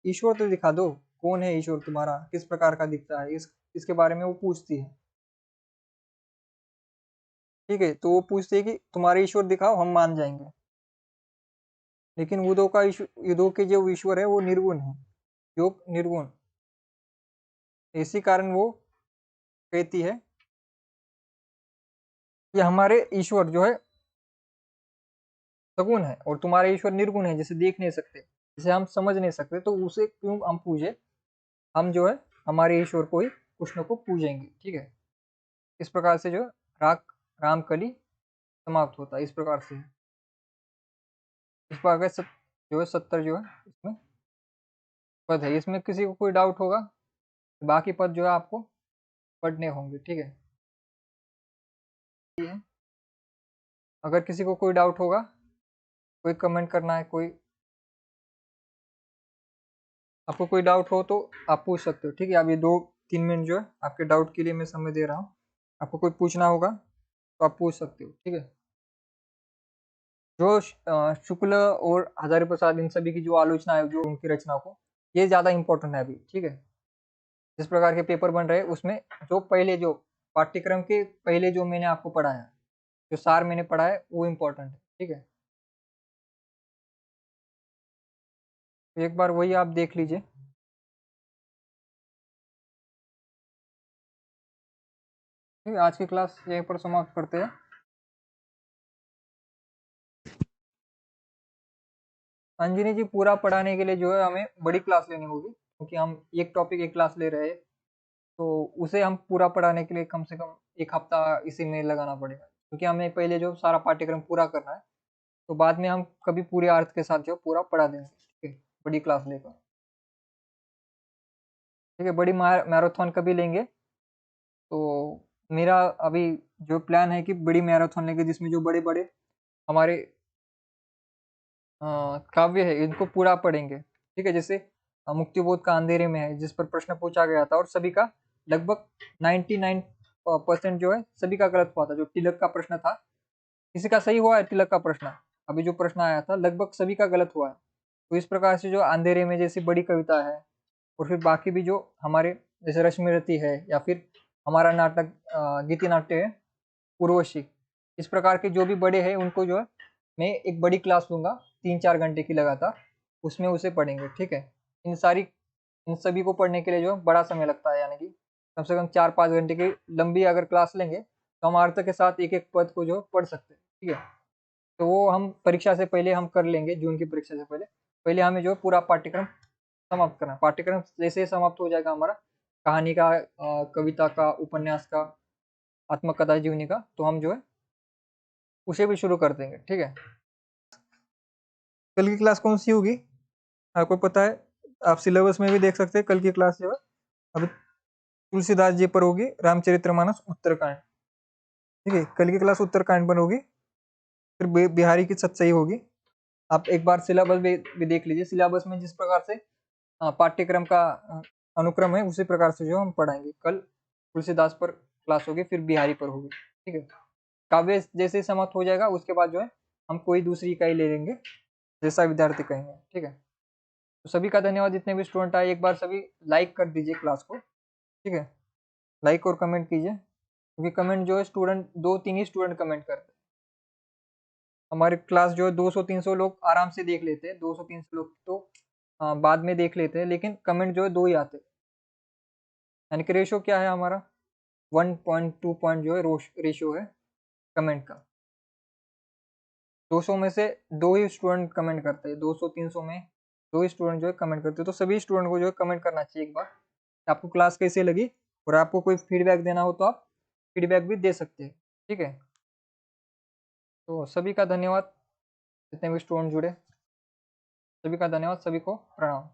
ईश्वर तो दिखा दो, कौन है ईश्वर तुम्हारा, किस प्रकार का दिखता है, इसके बारे में वो पूछती है, ठीक है। तो वो पूछती है कि तुम्हारा ईश्वर दिखाओ, हम मान जाएंगे। लेकिन उद्धव का उद्धव के जो ईश्वर है वो निर्गुण है, योग निर्गुण। इसी कारण वो कहती है कि हमारे ईश्वर जो है सगुण है और तुम्हारे ईश्वर निर्गुण है, जिसे देख नहीं सकते, जिसे हम समझ नहीं सकते, तो उसे क्यों हम पूजे? हम जो है हमारे ईश्वर को ही कृष्ण को पूजेंगे, ठीक है। इस प्रकार से जो राग रामकली समाप्त होता है, इस प्रकार से। इस प्रकार के जो है 70 जो है इसमें पद है। इसमें किसी को कोई डाउट होगा, बाकी पद जो है आपको पढ़ने होंगे, ठीक है। अगर किसी को कोई डाउट होगा, कोई कमेंट करना है, कोई आपको कोई डाउट हो तो आप पूछ सकते हो, ठीक है। अभी 2 3 मिनट जो है आपके डाउट के लिए मैं समय दे रहा हूँ। आपको कोई पूछना होगा तो आप पूछ सकते हो, ठीक है। जो शुक्ल और हजारी प्रसाद इन सभी की जो आलोचना है, जो उनकी रचना को, ये ज़्यादा इम्पोर्टेंट है अभी, ठीक है। जिस प्रकार के पेपर बन रहे हैं उसमें जो पहले जो पाठ्यक्रम के पहले जो मैंने आपको पढ़ाया, जो सार मैंने पढ़ा है वो इम्पोर्टेंट है, ठीक है। तो एक बार वही आप देख लीजिए। ठीक है, आज की क्लास यहीं पर समाप्त करते हैं। अंजनी जी, पूरा पढ़ाने के लिए जो है हमें बड़ी क्लास लेनी होगी, क्योंकि हम एक टॉपिक एक क्लास ले रहे हैं, तो उसे हम पूरा पढ़ाने के लिए कम से कम 1 हफ्ता इसी में लगाना पड़ेगा, क्योंकि हमें पहले जो सारा पाठ्यक्रम पूरा करना है, तो बाद में हम कभी पूरे अर्थ के साथ जो पूरा पढ़ा देंगे, ठीक है, बड़ी क्लास लेकर। ठीक है, बड़ी मैराथन कभी लेंगे, तो मेरा अभी जो प्लान है कि बड़ी मैराथन लेंगे जिसमें जो बड़े-बड़े हमारे काव्य है इनको पूरा पढ़ेंगे, ठीक है। जैसे मुक्तिबोध का अंधेरे में है, जिस पर प्रश्न पूछा गया था और सभी का लगभग 99% जो है सभी का गलत हुआ था। जो तिलक का प्रश्न था, किसी का सही हुआ है तिलक का प्रश्न, अभी जो प्रश्न आया था लगभग सभी का गलत हुआ है। तो इस प्रकार से जो अंधेरे में जैसी बड़ी कविता है, और फिर बाकी भी जो हमारे जैसे रश्मिरथी है, या फिर हमारा नाटक गीति नाट्य है उर्वशी, इस प्रकार के जो भी बड़े हैं उनको जो है मैं एक बड़ी क्लास लूंगा 3-4 घंटे की लगातार, उसमें उसे पढ़ेंगे, ठीक है। इन सभी को पढ़ने के लिए जो है बड़ा समय लगता है, यानी कि कम से कम 4-5 घंटे की लंबी अगर क्लास लेंगे तो हम अर्थ के साथ एक एक पद को जो पढ़ सकते हैं, ठीक है। तो वो हम परीक्षा से पहले हम कर लेंगे, जून की परीक्षा से पहले। पहले हमें जो पूरा पाठ्यक्रम समाप्त करना है। पाठ्यक्रम जैसे ही समाप्त हो जाएगा हमारा, कहानी का, कविता का, उपन्यास का, आत्मकथा जीवनी का, तो हम जो है उसे भी शुरू कर देंगे, ठीक है। कल की क्लास कौन सी होगी आपको पता है? आप सिलेबस में भी देख सकते हैं। कल की क्लास जो है अभी तुलसीदास जी पर होगी, रामचरितमानस उत्तरकांड, ठीक है। कल की क्लास उत्तरकांड पर होगी। फिर बिहारी की सच्चाई होगी। आप एक बार सिलेबस भी देख लीजिए। सिलेबस में जिस प्रकार से पाठ्यक्रम का अनुक्रम है, उसी प्रकार से जो हम पढ़ाएंगे। कल तुलसीदास पर क्लास होगी, फिर बिहारी पर होगी, ठीक है। काव्य जैसे ही समाप्त हो जाएगा उसके बाद जो है हम कोई दूसरी इकाई ले लेंगे, जैसा विद्यार्थी कहेंगे, ठीक है। तो सभी का धन्यवाद। जितने भी स्टूडेंट आए एक बार सभी लाइक कर दीजिए क्लास को, ठीक है। लाइक और कमेंट कीजिए, क्योंकि कमेंट जो है स्टूडेंट 2-3 ही स्टूडेंट कमेंट करते हैं। हमारी क्लास जो है 200-300 लोग आराम से देख लेते हैं, 200-300 लोग तो बाद में देख लेते हैं, लेकिन कमेंट जो है 2 ही आते हैं। यानी कि रेशो क्या है हमारा, 1.2 पॉइंट जो है रेशो है कमेंट का। 200 में से 2 ही स्टूडेंट कमेंट करते हैं, 200-300 में 2 ही स्टूडेंट जो है कमेंट करते हैं। तो सभी स्टूडेंट को जो है कमेंट करना चाहिए एक बार, आपको क्लास कैसे लगी, और आपको कोई फीडबैक देना हो तो आप फीडबैक भी दे सकते हैं, ठीक है। तो सभी का धन्यवाद, जितने भी स्टूडेंट जुड़े, सभी का धन्यवाद, सभी को प्रणाम।